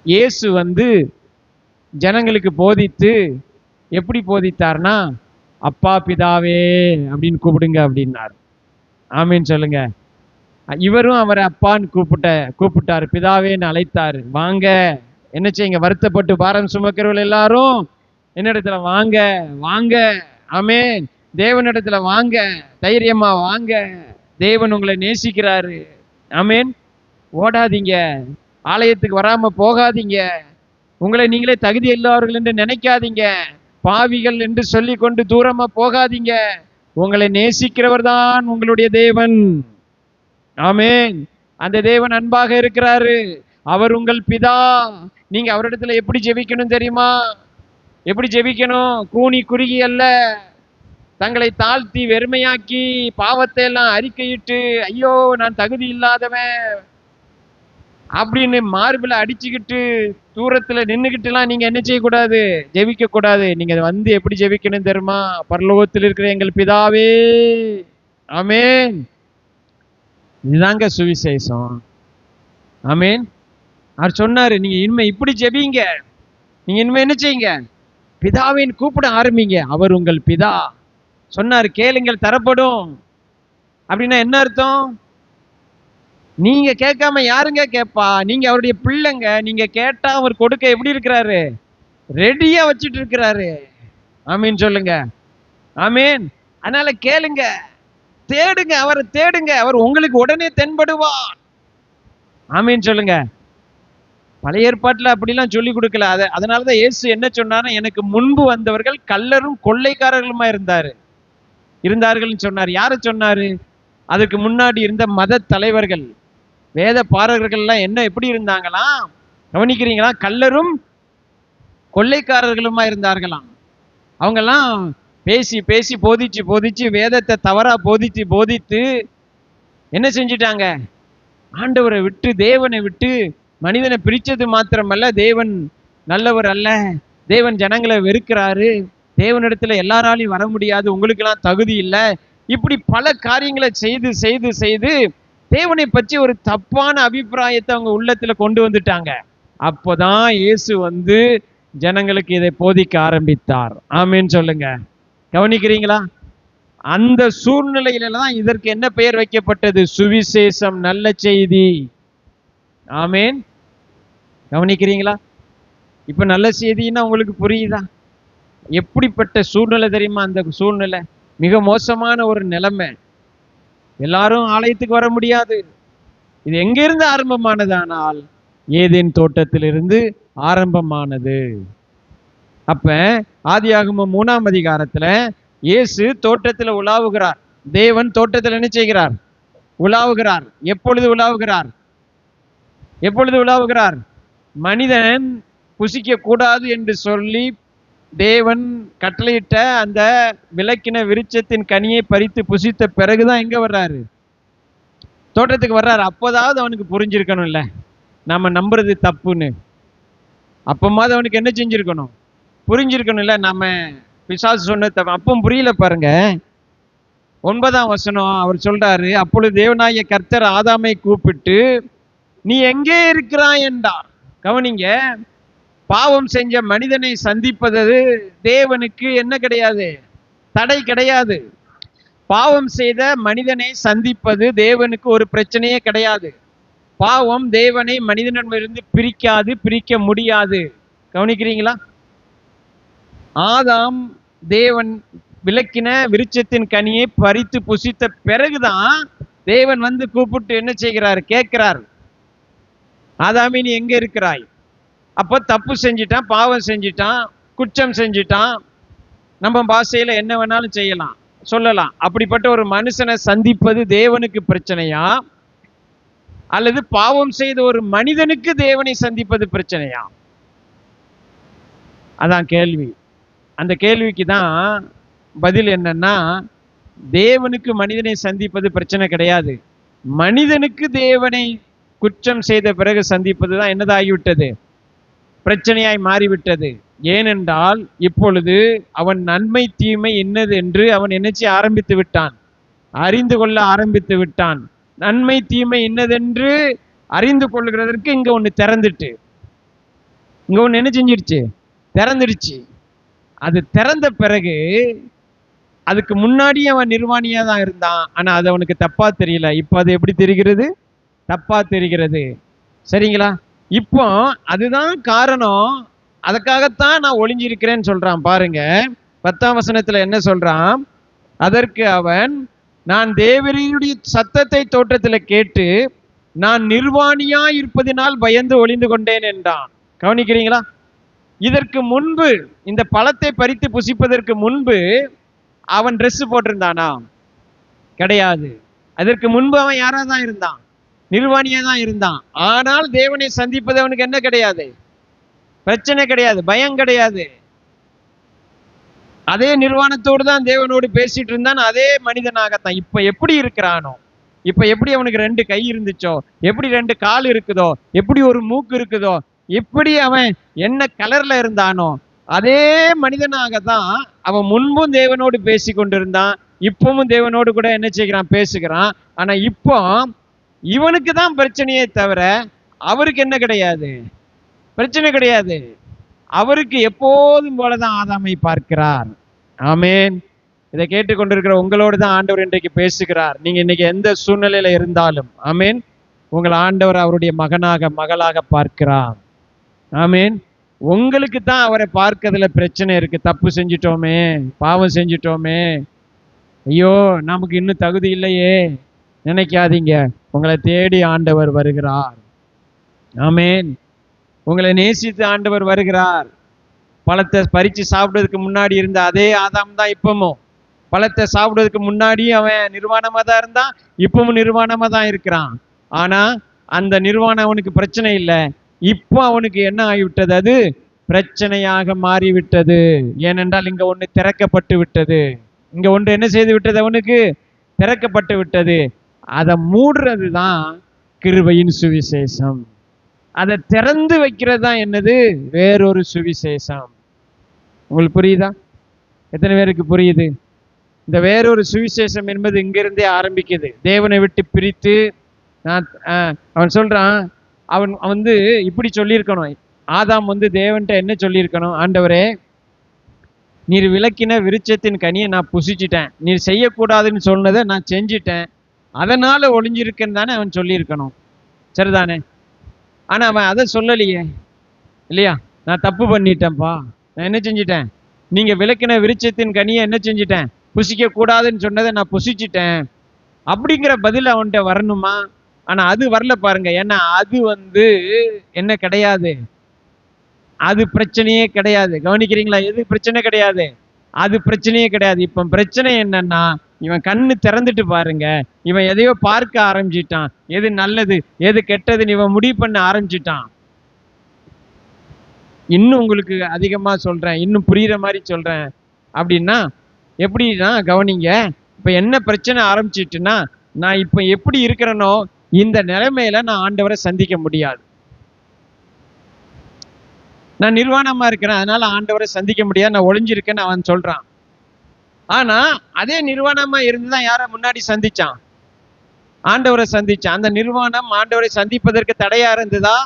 இயேசு ஜனங்களுக்கு போதித்து எப்படி போதித்தார்னா, அப்பா பிதாவே அப்படின்னு கூப்பிடுங்க அப்படின்னார். ஆமீன் சொல்லுங்க. இவரும் அவரை அப்பான்னு கூப்பிட்டார், பிதாவேன்னு அழைத்தார். வாங்க, என்ன செய்யுங்க, வருத்தப்பட்டு பாரம் சுமக்கிறவர்கள் எல்லாரும் என்னிடத்துல வாங்க வாங்க. ஆமேன். தேவனிடத்துல வாங்க, தைரியமா வாங்க, தேவன் உங்களை நேசிக்கிறாரு. ஆமேன். ஓடாதீங்க, ஆலயத்துக்கு வராம போகாதீங்க, உங்களை நீங்களே தகுதி இல்லாதவர்கள் என்று நினைக்காதீங்க, பாவிகள் என்று சொல்லி கொண்டு தூரமா போகாதீங்க. உங்களை நேசிக்கிறவர் தான் உங்களுடைய தேவன். ஆமென். அந்த தேவன் அன்பாக இருக்கிறாரு. அவர் உங்கள் பிதா. நீங்க அவரிடத்துல எப்படி ஜெபிக்கணும் தெரியுமா? எப்படி ஜெபிக்கணும்? கூனி குறுகி அல்ல, தங்களை தாழ்த்தி வெறுமையாக்கி பாவத்தை எல்லாம் அறிக்கையிட்டு, ஐயோ நான் தகுதி இல்லாதவன் அப்படின்னு மார்பில் அடிச்சுக்கிட்டு தூரத்துல நின்றுகிட்டுலாம் நீங்க என்ன செய்யக்கூடாது? ஜெபிக்க கூடாது. நீங்க வந்து எப்படி ஜெபிக்கணும் தெரியுமா? பரலோகத்தில் இருக்கிற எங்கள் பிதாவே. ஆமென். இதுதாங்க சுவிசேஷம். ஆமென். அவர் சொன்னாரு, நீங்க இனிமே இப்படி ஜெபிங்க. நீங்க இனிமே என்ன செய்யுங்க? பிதாவின் கூப்பிட ஆரம்பிங்க. அவர் உங்கள் பிதா. சொன்னாரு, கேளுங்கள் தரப்படும். அப்படின்னா என்ன அர்த்தம்? நீங்க கேட்காம யாருங்க கேட்பா? நீங்க அவருடைய பிள்ளைங்க. நீங்க கேட்டா அவர் கொடுக்க எப்படி இருக்கிறாரு? ரெடியா வச்சுட்டு இருக்கிறாரு. ஆமீன் சொல்லுங்க. ஆமீன். அதனால கேளுங்க, தேடுங்க, அவரை தேடுங்க, அவர் உங்களுக்கு உடனே தென்படுவார். ஆமீன் சொல்லுங்க. பழைய ஏற்பாட்டுல அப்படிலாம் சொல்லி கொடுக்கல. அதனாலதான் இயேசு என்ன சொன்னாரு? எனக்கு முன்பு வந்தவர்கள் கள்ளரும் கொள்ளைக்காரர்களுமா இருந்தார்கள் சொன்னார். யாரு சொன்னாரு? அதுக்கு முன்னாடி இருந்த மத தலைவர்கள், வேத பாரகர்கள் எல்லாம் என்ன எப்படி இருந்தாங்களாம்? கவனிக்கிறீங்களா? கள்ளரும் கொள்ளைக்காரர்களுமா இருந்தார்களாம். அவங்கெல்லாம் பேசி பேசி போதிச்சு வேதத்தை தவறா போதித்து என்ன செஞ்சிட்டாங்க? ஆண்டவரை விட்டு, தேவனை விட்டு மனிதனை பிரிச்சது மாத்திரமல்ல, தேவன் நல்லவர் அல்ல, தேவன் ஜனங்களை வெறுக்கிறாரு, தேவனிடத்துல எல்லாராலையும் வர முடியாது, உங்களுக்கெல்லாம் தகுதி இல்லை, இப்படி பல காரியங்களை செய்து தேவனை பற்றி ஒரு தப்பான அபிப்பிராயத்தை அவங்க உள்ளத்துல கொண்டு வந்துட்டாங்க. அப்போதான் இயேசு வந்து ஜனங்களுக்கு இதை போதிக்க ஆரம்பித்தார். ஆமீன் சொல்லுங்க. கவனிக்கிறீங்களா? அந்த சூழ்நிலையில தான் இதற்கு என்ன பெயர் வைக்கப்பட்டது? சுவிசேஷம், நல்ல செய்தி. ஆமீன். கவனிக்கிறீங்களா? இப்ப நல்ல செய்தின்னா உங்களுக்கு புரியுதா? எப்படிப்பட்ட சூழ்நிலை தெரியுமா? அந்த சூழ்நிலை மிக மோசமான ஒரு நிலைமை. எல்லாரும் ஆலயத்துக்கு வர முடியாது. இது எங்கிருந்து ஆரம்பமானதானால் ஏதேன் தோட்டத்திலிருந்து ஆரம்பமானது. அப்ப ஆதியாகமம் 3ஆம் அதிகாரத்துல இயேசு தோட்டத்துல உலாவுகிறார். தேவன் தோட்டத்தில் என்ன செய்கிறார்? உலாவுகிறார். எப்பொழுது உலாவுகிறார்? மனிதன் புசிக்க கூடாது என்று சொல்லி தேவன் கட்டளையிட்ட அந்த விலக்கின விருட்சத்தின் கனியை பறித்து புசித்த பிறகுதான் எங்க வர்றாரு? தோட்டத்துக்கு வர்றாரு. அப்போதாவது அவனுக்கு புரிஞ்சிருக்கணும் இல்ல, நம்ம நம்புறது தப்புன்னு. அப்பமாவது அவனுக்கு என்ன செஞ்சிருக்கணும்? புரிஞ்சிருக்கணும் இல்ல, நம்ம பிசாசு சொன்ன தப்பு. அப்பவும் புரியல பாருங்க. 9ஆம் வசனம் அவர் சொல்றாரு, அப்பொழுது தேவனாகிய கர்த்தர் ஆதாமை கூப்பிட்டு, நீ எங்கே இருக்கிறாய் என்றார். கவனிங்க, பாவம் செஞ்ச மனிதனை சந்திப்பது தேவனுக்கு என்ன கிடையாது? தடை கிடையாது. பாவம் செய்த மனிதனை சந்திப்பது தேவனுக்கு ஒரு பிரச்சனையே கிடையாது. பாவம் தேவனை மனிதனிடமிருந்து பிரிக்க முடியாது. கவனிக்கிறீங்களா? ஆதாம் தேவன் விலக்கின விருட்சத்தின் கனியை பறித்து புசித்த பிறகுதான் தேவன் வந்து கூப்பிட்டு என்ன செய்கிறார்? கேட்கிறார், ஆதாமே நீ எங்க இருக்கிறாய்? அப்போ தப்பு செஞ்சிட்டான், பாவம் செஞ்சிட்டான், குற்றம் செஞ்சிட்டான். நம்ம பாஷையில என்ன வேணாலும் செய்யலாம், சொல்லலாம். அப்படிப்பட்ட ஒரு மனுஷனை சந்திப்பது தேவனுக்கு பிரச்சனையா, அல்லது பாவம் செய்த ஒரு மனிதனுக்கு தேவனை சந்திப்பது பிரச்சனையா? அதான் கேள்வி. அந்த கேள்விக்கு தான் பதில் என்னன்னா, தேவனுக்கு மனிதனை சந்திப்பது பிரச்சனை கிடையாது. மனிதனுக்கு தேவனை குற்றம் செய்த பிறகு சந்திப்பது தான் என்னதாகிவிட்டது? பிரச்சனையாய் மாறிவிட்டது. ஏனென்றால் இப்பொழுது அவன் நன்மை தீமை என்னது என்று அவன் என்னச்சு ஆரம்பித்து விட்டான், அறிந்து கொள்ள ஆரம்பித்து விட்டான். நன்மை தீமை என்னதென்று அறிந்து கொள்கிறதற்கு இங்க ஒண்ணு திறந்துட்டு, இங்க ஒண்ணு என்ன செஞ்சிருச்சு? திறந்துடுச்சு. அது திறந்த பிறகு, அதுக்கு முன்னாடி அவன் நிர்வாணியா தான் இருந்தான், ஆனா அது அவனுக்கு தப்பா தெரியல. இப்ப அது எப்படி தெரிகிறது? தப்பா தெரிகிறது. சரிங்களா? இப்போ அதுதான் காரணம். அதுக்காகத்தான் நான் ஒளிஞ்சிருக்கிறேன்னு சொல்றான். பாருங்க 10ஆம் வசனத்துல என்ன சொல்றான்? அதற்கு அவன், நான் தேவரீருடைய சத்தத்தை தோட்டத்துல கேட்டு நான் நிர்வாணியா இருப்பதினால் பயந்து ஒளிந்து கொண்டேன் என்றான். கவனிக்கிறீங்களா? இதற்கு முன்பு, இந்த பழத்தை பறித்து புசிப்பதற்கு முன்பு அவன் ட்ரெஸ் போட்டிருந்தானா? கிடையாது. அதற்கு முன்பு அவன் யாரா தான் இருந்தான்? நிர்வாணியா தான் இருந்தான். ஆனால் தேவனை சந்திப்பது அவனுக்கு என்ன கிடையாது? பிரச்சனை கிடையாது, பயம் கிடையாது. அதே நிர்வாணத்தோடு தான் தேவனோடு பேசிட்டு இருந்தான். அதே மனிதனாகத்தான் இப்ப எப்படி இருக்கிறானோ, இப்ப எப்படி அவனுக்கு 2 கை இருந்துச்சோ, எப்படி 2 கால் இருக்குதோ, எப்படி ஒரு மூக்கு இருக்குதோ, எப்படி அவன் என்ன கலர்ல இருந்தானோ, அதே மனிதனாகத்தான் அவன் முன்பும் தேவனோடு பேசி கொண்டிருந்தான். இப்பவும் தேவனோடு கூட என்ன செய்கிறான்? பேசுகிறான். ஆனா இப்போ இவனுக்கு தான் பிரச்சனையே தவிர அவருக்கு என்ன கிடையாது? பிரச்சனை கிடையாது. அவருக்கு எப்போதும் போலதான் ஆதாமை பார்க்கிறார். ஆமேன். இதை கேட்டுக்கொண்டிருக்கிற உங்களோடு தான் ஆண்டவர் இன்றைக்கு பேசுகிறார். நீங்க இன்னைக்கு எந்த சூழ்நிலையில இருந்தாலும், ஆமேன், உங்கள் ஆண்டவர் அவருடைய மகனாக மகளாக பார்க்கிறார். ஆமேன். உங்களுக்கு தான் அவரை பார்க்கறதுல பிரச்சனை இருக்கு. தப்பு செஞ்சிட்டோமே, பாவம் செஞ்சிட்டோமே, ஐயோ நமக்கு இன்னும் தகுதி இல்லையே நினைக்காதீங்க. உங்களை தேடி ஆண்டவர் வருகிறார். ஆமேன். உங்களை நேசித்து ஆண்டவர் வருகிறார். பழத்தை பறிச்சு சாப்பிடுறதுக்கு முன்னாடி இருந்த அதே ஆதாம் தான் இப்பவும். பழத்தை சாப்பிடுறதுக்கு முன்னாடி அவன் நிர்வாணமா தான் இருந்தான், இப்பவும் நிர்வாணமா தான் இருக்கிறான். ஆனா அந்த நிர்வாணம் அவனுக்கு பிரச்சனை இல்லை. இப்போ அவனுக்கு என்ன ஆகிவிட்டது? அது பிரச்சனையாக மாறிவிட்டது. ஏனென்றால் இங்க ஒன்று திறக்கப்பட்டு விட்டது. இங்க ஒன்று என்ன செய்து விட்டது? அவனுக்கு திறக்கப்பட்டு விட்டது. அதை மூடுறது தான் கிருபையின் சுவிசேஷம். அதை திறந்து வைக்கிறது தான் என்னது? வேறொரு சுவிசேஷம். உங்களுக்கு புரியுதா? எத்தனை பேருக்கு புரியுது? இந்த வேறொரு சுவிசேஷம் என்பது இங்கிருந்தே ஆரம்பிக்குது. தேவனை விட்டு பிரித்து அவன் சொல்றான், அவன் வந்து இப்படி சொல்லியிருக்கணும். ஆதாம் வந்து தேவன்ட்ட என்ன சொல்லியிருக்கணும்? ஆண்டவரே, நீர் விலக்கின விருட்சத்தின் கனியை நான் புசிச்சிட்டேன், நீர் செய்யக்கூடாதுன்னு சொன்னதை நான் செஞ்சிட்டேன், அதனால ஒளிஞ்சிருக்குன்னு தானே அவன் சொல்லியிருக்கணும். சரிதானே? ஆனா அவன் அதை சொல்லலையே, இல்லையா? நான் தப்பு பண்ணிட்டேன்ப்பா, நான் என்ன செஞ்சிட்டேன்? நீங்க விலக்கின விருட்சத்தின் கனியை என்ன செஞ்சிட்டேன்? புசிக்க கூடாதுன்னு சொன்னதை நான் புசிச்சிட்டேன் அப்படிங்கிற பதில் அவன்கிட்ட வரணுமா? ஆனா அது வரல பாருங்க. ஏன்னா அது வந்து என்ன கிடையாது, அது பிரச்சனையே கிடையாது. கவனிக்கிறீங்களா? எது பிரச்சனை கிடையாது? அது பிரச்சனையே கிடையாது. இப்ப பிரச்சனை என்னன்னா, இவன் கண்ணு திறந்துட்டு பாருங்க, இவன் எதையோ பார்க்க ஆரம்பிச்சிட்டான். எது நல்லது எது கெட்டதுன்னு இவன் முடிவு பண்ண ஆரம்பிச்சிட்டான். இன்னும் உங்களுக்கு அதிகமா சொல்றேன், இன்னும் புரியுற மாதிரி சொல்றேன். அப்படின்னா எப்படின்னா கவனிங்க. இப்ப என்ன பிரச்சனை ஆரம்பிச்சிட்டுன்னா, நான் இப்ப எப்படி இருக்கிறேனோ இந்த நிலைமையில நான் ஆண்டவரை சந்திக்க முடியாது. நான் நிர்வாணமா இருக்கிறேன், அதனால ஆண்டவரை சந்திக்க முடியாது, நான் ஒளிஞ்சிருக்கேன்னு அவன் சொல்றான். ஆனா அதே நிர்வாணமா இருந்துதான் யார முன்னாடி சந்திச்சான்? ஆண்டவரை சந்திச்சான். அந்த நிர்வாணம் ஆண்டவரை சந்திப்பதற்கு தடையா இருந்ததா?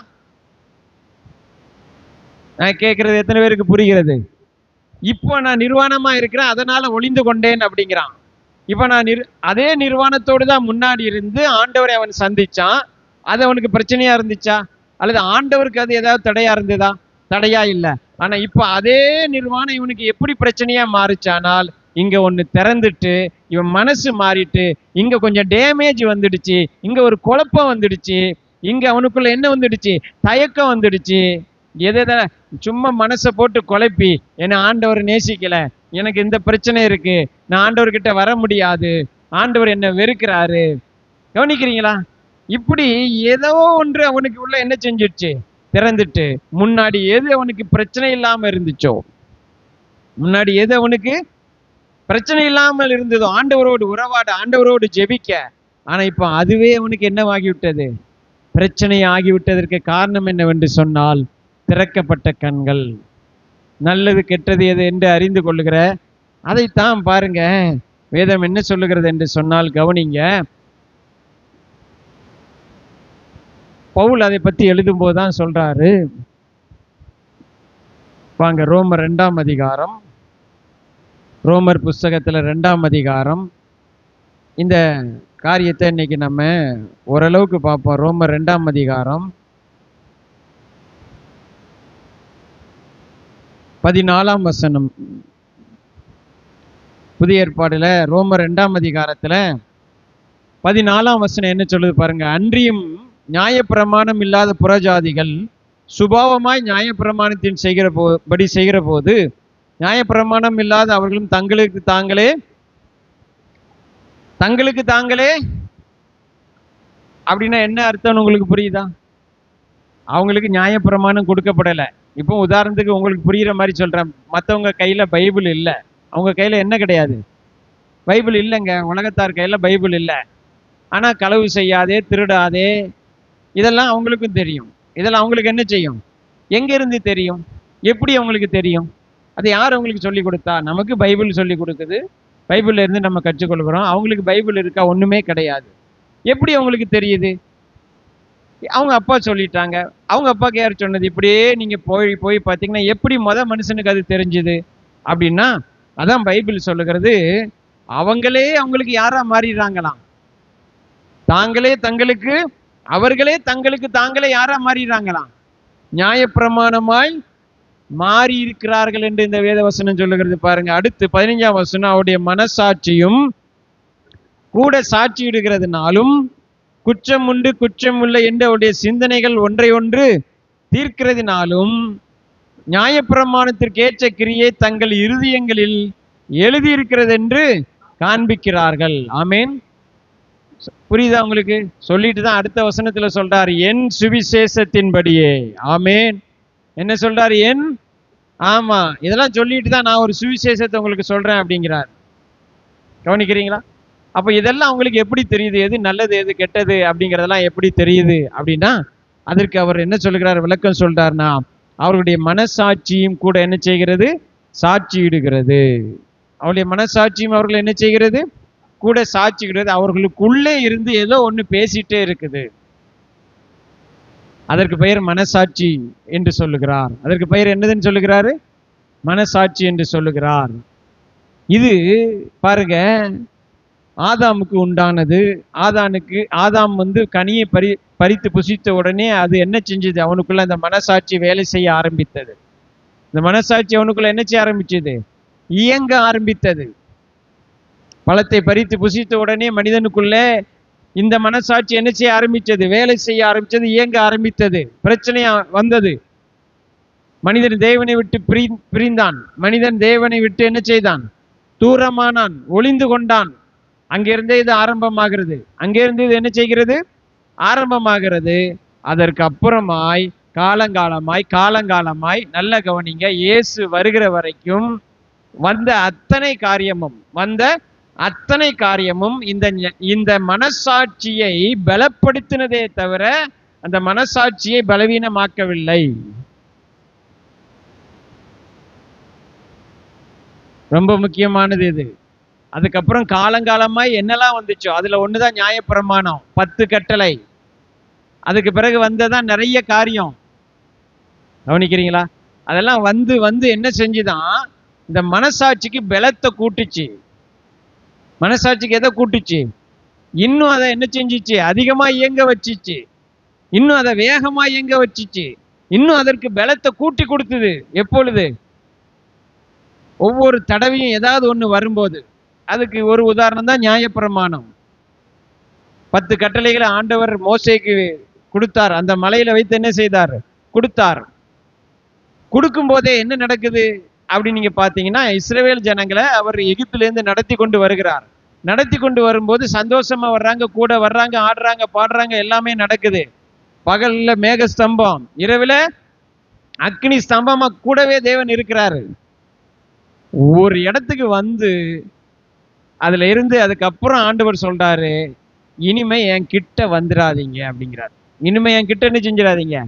நான் கேட்கறது எத்தனை பேருக்கு புரிகிறது? இப்போ நான் நிர்வாணமா இருக்கிறேன், அதனால ஒளிந்து கொண்டேன் அப்படிங்கிறான். இப்ப நான் அதே நிர்வாணத்தோடு தான் முன்னாடி இருந்து ஆண்டவரை அவன் சந்திச்சான். அது அவனுக்கு பிரச்சனையா இருந்துச்சா? அல்லது ஆண்டவருக்கு அது ஏதாவது தடையா இருந்ததா? தடையா இல்லை. ஆனா இப்ப அதே நிர்வாணம் இவனுக்கு எப்படி பிரச்சனையா மாறுச்சானால், இங்க ஒண்ணு திறந்துட்டு இவன் மனசு மாறிட்டு, இங்க கொஞ்சம் டேமேஜ் வந்துடுச்சு, இங்க ஒரு குழப்பம் வந்துடுச்சு, இங்க அவனுக்குள்ள என்ன வந்துடுச்சு? தயக்கம் வந்துடுச்சு. எதை சும்மா மனசை போட்டு குழப்பி, என்னை ஆண்டவர் நேசிக்கல, எனக்கு இந்த பிரச்சனை இருக்கு, நான் ஆண்டவர்கிட்ட வர முடியாது, ஆண்டவர் என்ன வெறுக்கிறாரு. கவனிக்கிறீங்களா? இப்படி ஏதோ ஒன்று அவனுக்கு உள்ள என்ன செஞ்சிடுச்சு? திறந்துட்டு, முன்னாடி எது அவனுக்கு பிரச்சனை இல்லாம இருந்துச்சோ, முன்னாடி எது அவனுக்கு பிரச்சனை இல்லாமல் இருந்ததோ, ஆண்டவரோடு உறவாட, ஆண்டவரோடு ஜெபிக்க, ஆனா இப்ப அதுவே அவனுக்கு என்னவாகிவிட்டது? பிரச்சனை ஆகிவிட்டதற்கு காரணம் என்னவென்று சொன்னால், திறக்கப்பட்ட கண்கள். நல்லது கெட்டது எது என்று அறிந்து கொள்ளுகிற அதைத்தான் பாருங்க வேதம் என்ன சொல்லுகிறது என்று சொன்னால், கவனிங்க. பவுல் அதை பத்தி எழுதும் போதுதான் சொல்றாரு. வாங்க, ரோமர் 2ஆம் அதிகாரம், ரோமர் புஸ்தகத்துல 2ஆம் அதிகாரம். இந்த காரியத்தை இன்னைக்கு நம்ம ஓரளவுக்கு பார்ப்போம். ரோமர் 2ஆம் அதிகாரம் 14ஆம் வசனம். புதிய ஏற்பாடுல ரோமர் 2ஆம் அதிகாரத்துல 14ஆம் வசனம் என்ன சொல்லுது பாருங்க. அன்றியும் நியாயப்பிரமாணம் இல்லாத புறஜாதிகள் சுபாவமாய் நியாயப்பிரமாணத்தின் செய்கிற போது நியாயப்பிரமாணம் இல்லாத அவர்களும் தங்களுக்கு தாங்களே அப்படின்னா என்ன அர்த்தம்னு உங்களுக்கு புரியுதா? அவங்களுக்கு நியாயப்பிரமாணம் கொடுக்கப்படலை. இப்போ உதாரணத்துக்கு உங்களுக்கு புரியுற மாதிரி சொல்றேன். மற்றவங்க கையில பைபிள் இல்லை, அவங்க கையில என்ன கிடையாது? பைபிள் இல்லைங்க. உலகத்தார் கையில பைபிள் இல்லை. ஆனா களவு செய்யாதே, திருடாதே, இதெல்லாம் அவங்களுக்கும் தெரியும். இதெல்லாம் அவங்களுக்கு என்ன செய்யும்? எங்க இருந்து தெரியும்? எப்படி அவங்களுக்கு தெரியும்? அது யார் அவங்களுக்கு சொல்லி கொடுத்தா? நமக்கு பைபிள் சொல்லி கொடுக்குது, பைபிள்ல இருந்து நம்ம கற்றுக்கொள்கிறோம். அவங்களுக்கு பைபிள் இருக்கா? ஒண்ணுமே கிடையாது. எப்படி அவங்களுக்கு தெரியுது? அவங்க அப்பா சொல்லிட்டாங்க. அவங்க அப்பாக்கு யார் சொன்னது? இப்படியே நீங்க போய் பார்த்தீங்கன்னா எப்படி மனுஷனுக்கு அது தெரிஞ்சுது அப்படின்னா, அதான் பைபிள் சொல்லுகிறது, அவங்களுக்கு யாரா மாறிடுறாங்களாம். அவர்களே தங்களுக்கு தாங்களே யாரா மாறிடுறாங்களாம்? நியாயப்பிரமாணமாய் மாறி இருக்கிறார்கள் என்று இந்த வேத வசனம் சொல்லுகிறது. பாருங்க, அடுத்து 15ஆம் வசனம், அவருடைய மனசாட்சியும் கூட சாட்சியிடுகிறதுனாலும் குற்றம் உண்டு குற்றம் இல்லை என்று அவருடைய சிந்தனைகள் ஒன்றை ஒன்று தீர்க்கிறதுனாலும் நியாயப்பிரமாணத்திற்கு ஏற்ற கிரியை தங்கள் இருதயங்களில் எழுதியிருக்கிறது என்று காண்பிக்கிறார்கள். ஆமேன். புரியுதா உங்களுக்கு? சொல்லிட்டு தான் அடுத்த வசனத்துல சொல்றாரு, என் சுவிசேஷத்தின்படியே. ஆமேன். என்ன சொல்றாரு? ஆமா, இதெல்லாம் சொல்லிட்டு தான் நான் ஒரு சுவிசேஷத்தை உங்களுக்கு சொல்றேன் அப்படிங்கிறார். கவனிக்கிறீங்களா? அப்ப இதெல்லாம் அவங்களுக்கு எப்படி தெரியுது? எது நல்லது எது கெட்டது அப்படிங்கிறதெல்லாம் எப்படி தெரியுது அப்படின்னா, அதற்கு அவர் என்ன சொல்கிறார், விளக்கம் சொல்றாருன்னா, அவருடைய மனசாட்சியும் கூட என்ன செய்கிறது? சாட்சியிடுகிறது. அவருடைய மனசாட்சியும் அவர்கள் என்ன செய்கிறது? கூட சாட்சியிடுகிறது. அவர்களுக்குள்ளே இருந்து ஏதோ ஒண்ணு பேசிட்டே இருக்குது. அதற்கு பெயர் மனசாட்சி என்று சொல்லுகிறார். அதற்கு பெயர் என்னதுன்னு சொல்லுகிறாரு? மனசாட்சி என்று சொல்லுகிறார். இது பாருங்க, ஆதாமுக்கு உண்டானது. ஆதாம் கனியை பறித்து புசித்த உடனே அது என்ன செஞ்சது? அவனுக்குள்ள அந்த மனசாட்சி வேலை செய்ய ஆரம்பித்தது. இந்த மனசாட்சி அவனுக்குள்ள என்ன செய்ய ஆரம்பிச்சது? இயங்க ஆரம்பித்தது. பழத்தை பறித்து புசித்த உடனே மனிதனுக்குள்ள இந்த மனசாட்சி என்ன செய்ய ஆரம்பிச்சது? வேலை செய்ய ஆரம்பிச்சது, இயங்க ஆரம்பித்தது. பிரச்சனை வந்தது. மனிதன் தேவனை விட்டு பிரிந்தான். மனிதன் தேவனை விட்டு என்ன செய்தான்? தூரமானான், ஒளிந்து கொண்டான். அங்கிருந்தே இது ஆரம்பமாகிறது. அங்கிருந்து இது என்ன செய்கிறது? ஆரம்பமாகிறது. அதற்கு அப்புறமாய் காலங்காலமாய் நல்ல கவனிங்க, இயேசு வருகிற வரைக்கும் வந்த அத்தனை காரியமும் இந்த மனசாட்சியை பலப்படுத்தினதே தவிர அந்த மனசாட்சியை பலவீனமாக்கவில்லை. ரொம்ப முக்கியமானது இது. அதுக்கப்புறம் காலங்காலமாய் என்னெல்லாம் வந்துச்சோ அதுல ஒண்ணுதான் நியாயப்பிரமாணம், 10 கட்டளை. அதுக்கு பிறகு வந்ததான் நிறைய காரியம். கவனிக்கிறீங்களா? அதெல்லாம் வந்து என்ன செஞ்சுதான் இந்த மனசாட்சிக்கு பலத்தை கூட்டுச்சு. மனசாட்சிக்கு எதை கூட்டுச்சு? இன்னும் அதை என்ன செஞ்சிச்சு? அதிகமா இயங்க வச்சிச்சு. இன்னும் அதை வேகமா இயங்க வச்சிச்சு. இன்னும் அதற்கு பலத்தை கூட்டி கொடுத்தது. எப்பொழுது? ஒவ்வொரு தடவையும் ஏதாவது ஒண்ணு வரும்போது. அதுக்கு ஒரு உதாரணம் தான் நியாயப்பிரமாணம். 10 கட்டளைகளை ஆண்டவர் மோசேக்கு கொடுத்தார். அந்த மலையில வைத்து என்ன செய்தார்? கொடுத்தார். கொடுக்கும் போதே என்ன நடக்குது அப்படின்னு நீங்க பாத்தீங்கன்னா, இஸ்ரவேல் ஜனங்களை அவர் எகிப்திலிருந்து நடத்தி கொண்டு வருகிறார். நடத்தி கொண்டு வரும்போது சந்தோஷமா வர்றாங்க, கூட வர்றாங்க, ஆடுறாங்க, பாடுறாங்க, எல்லாமே நடக்குது. பகல்ல மேக ஸ்தம்பம், இரவுல அக்னி ஸ்தம்பமா கூடவே தேவன் இருக்கிறாரு. ஒரு இடத்துக்கு வந்து அதுல இருந்து அதுக்கப்புறம் ஆண்டவர் சொல்றாரு, இனிமே என் கிட்ட வந்துடாதீங்க அப்படிங்கிறார். இனிமே என் கிட்ட என்ன செஞ்சிடாதீங்க?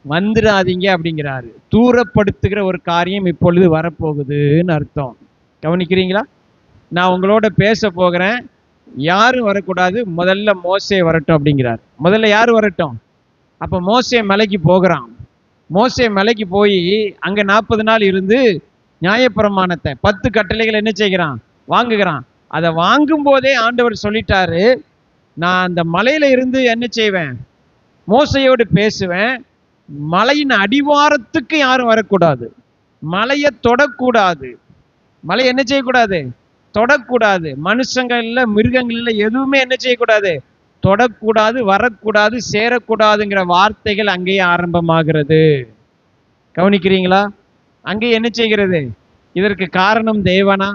வந்துடாதீங்க அப்படிங்கிறாரு. தூரப்படுத்துகிற ஒரு காரியம் இப்பொழுது வரப்போகுதுன்னு அர்த்தம். கவனிக்கிறீங்களா? நான் உங்களோட பேச போகிறேன், யாரும் வரக்கூடாது, முதல்ல மோசே வரட்டும் அப்படிங்கிறார். முதல்ல யாரு வரட்டும்? அப்ப மோசே மலைக்கு போகிறான். மோசே மலைக்கு போய் அங்க 40 நாள் இருந்து நியாயப்பிரமாணத்தை 10 கட்டளைகள் என்ன செய்கிறான்? வாங்குகிறான். அதை வாங்கும் போதே ஆண்டவர் சொல்லிட்டாரு, நான் அந்த மலையில இருந்து என்ன செய்வேன்? மோசையோடு பேசுவேன். மலையின் அடிவாரத்துக்கு யாரும் வரக்கூடாது, மலையை தொடக்கூடாது. மலை என்ன செய்யக்கூடாது? தொடக்கூடாது. மனுஷங்கள்ல மிருகங்கள்ல எதுவுமே என்ன செய்யக்கூடாது? தொடக்கூடாது, வரக்கூடாது, சேரக்கூடாதுங்கிற வார்த்தைகள் அங்கேயே ஆரம்பமாகிறது. கவனிக்கிறீங்களா? அங்கே என்ன செய்கிறது? இதற்கு காரணம் தேவனா?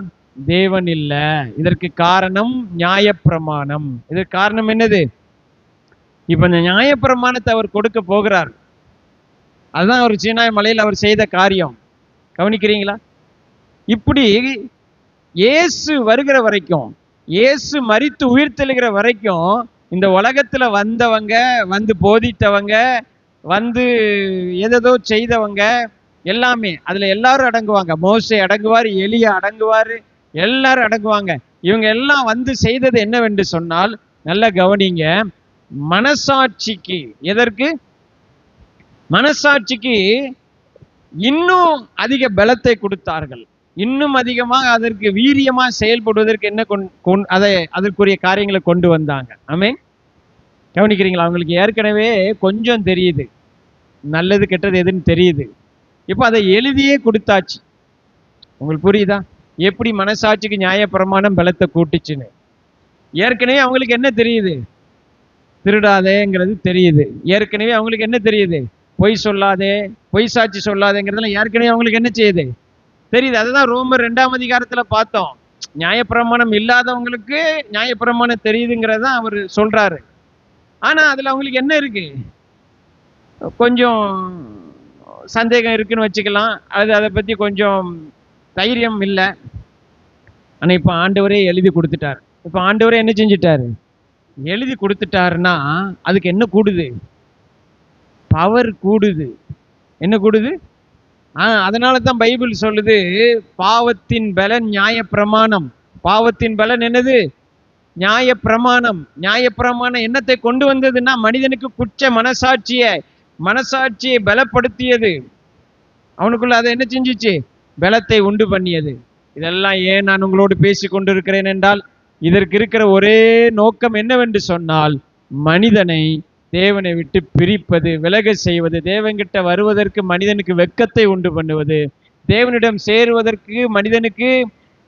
தேவன் இல்ல. இதற்கு காரணம் நியாயப்பிரமாணம். இதற்கு காரணம் என்னது? இப்ப இந்த நியாயப்பிரமாணத்தை அவர் கொடுக்க போகிறார். அதுதான் அவர் சீனாய் மலையில் அவர் செய்த காரியம். கவனிக்கிறீங்களா? இப்படி இயேசு வருகிற வரைக்கும், இயேசு மரித்து உயிர்த்தெழுகிற வரைக்கும் இந்த உலகத்துல வந்தவங்க, வந்து போதித்தவங்க, வந்து எதோ செய்தவங்க எல்லாமே, அதுல எல்லாரும் அடங்குவாங்க. மோசே அடங்குவார், எலியா அடங்குவாரு, எல்லாரும் அடங்குவாங்க. இவங்க எல்லாம் வந்து செய்தது என்னவென்று சொன்னால், நல்ல கவனிங்க, மனசாட்சிக்கு. எதற்கு? மனசாட்சிக்கு இன்னும் அதிக பலத்தை கொடுத்தார்கள். இன்னும் அதிகமாக அதற்கு வீரியமா செயல்படுவதற்கு என்ன அதை அதற்குரிய காரியங்களை கொண்டு வந்தாங்க. ஆமென். கவனிக்கிறீங்களா? அவங்களுக்கு ஏற்கனவே கொஞ்சம் தெரியுது, நல்லது கெட்டது எதுன்னு தெரியுது. இப்போ அதை எழுதியே கொடுத்தாச்சு. உங்களுக்கு புரியுதா? எப்படி மனசாட்சிக்கு நியாயப்பிரமாணம் பலத்தை கூட்டுச்சுன்னு. ஏற்கனவே அவங்களுக்கு என்ன தெரியுது? திருடாதேங்கிறது தெரியுது. ஏற்கனவே அவங்களுக்கு என்ன தெரியுது? பொய் சொல்லாதே, பொய் சாட்சி சொல்லாதேங்கிறதுல ஏற்கனவே அவங்களுக்கு என்ன செய்யுது? தெரியுது. அதுதான் ரோமர் 2ஆம் அதிகாரத்துல பார்த்தோம். நியாயப்பிரமாணம் இல்லாதவங்களுக்கு நியாயப்பிரமாணம் தெரியுதுங்கிறத அவர் சொல்றாரு. ஆனா அதுல அவங்களுக்கு என்ன இருக்கு? கொஞ்சம் சந்தேகம் இருக்குன்னு வச்சுக்கலாம். அதை பத்தி கொஞ்சம் தைரியம் இல்லை. ஆனா இப்ப ஆண்டவரே எழுதி கொடுத்துட்டார். இப்ப ஆண்டவரே என்ன செஞ்சுட்டாரு? எழுதி கொடுத்துட்டாருன்னா அதுக்கு என்ன கூடுது? பவர் கூடுது. என்ன கூடுது? அதனால தான் பைபிள் சொல்லுது, பாவத்தின் பலன் நியாயப்பிரமாணம். பாவத்தின் பலன் என்னது? நியாயப்பிரமாணம். நியாயப்பிரமாணம் என்னத்தை கொண்டு வந்ததுன்னா, மனிதனுக்கு குற்ற மனசாட்சியை பலப்படுத்தியது. அவனுக்குள்ள அதை என்ன செஞ்சிச்சு? பலத்தை உண்டு பண்ணியது. இதெல்லாம் ஏன் நான் உங்களோடு பேசி கொண்டிருக்கிறேன் என்றால், இதற்கு இருக்கிற ஒரே நோக்கம் என்னவென்று சொன்னால், மனிதனை தேவனை விட்டு பிரிப்பது, விலக செய்வது, தேவன்கிட்ட வருவதற்கு மனிதனுக்கு வெட்கத்தை உண்டு பண்ணுவது, தேவனிடம் சேருவதற்கு மனிதனுக்கு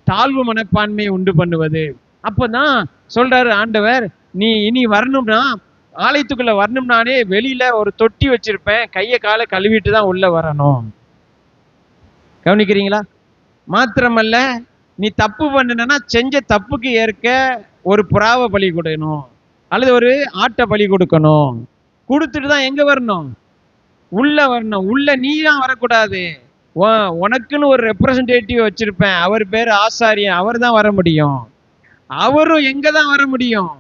தாழ்வு மனப்பான்மையை உண்டு பண்ணுவது. அப்பதான் சொல்றாரு ஆண்டவர், நீ இனி வரணும்னா, ஆலயத்துக்குள்ள வரணும்னானே வெளியில ஒரு தொட்டி வச்சிருப்பேன், கையை காலை கழுவிட்டு தான் உள்ள வரணும். கவனிக்கிறீங்களா? மாத்திரமல்ல, நீ தப்பு பண்ணுனா செஞ்ச தப்புக்கு ஏற்க ஒரு புறாவை பலி கொடுக்கணும், அல்லது ஒரு ஆட்டை பலி கொடுக்கணும். கொடுத்துட்டு தான் எங்க வரணும்? உள்ள வரணும். உள்ள நீ தான் வரக்கூடாது. உனக்குன்னு ஒரு ரெப்ரசன்டேட்டிவ் வச்சிருப்பேன், அவர் பேர் ஆசாரியன், அவர் தான் வர முடியும். அவரும் எங்க தான் வர முடியும்?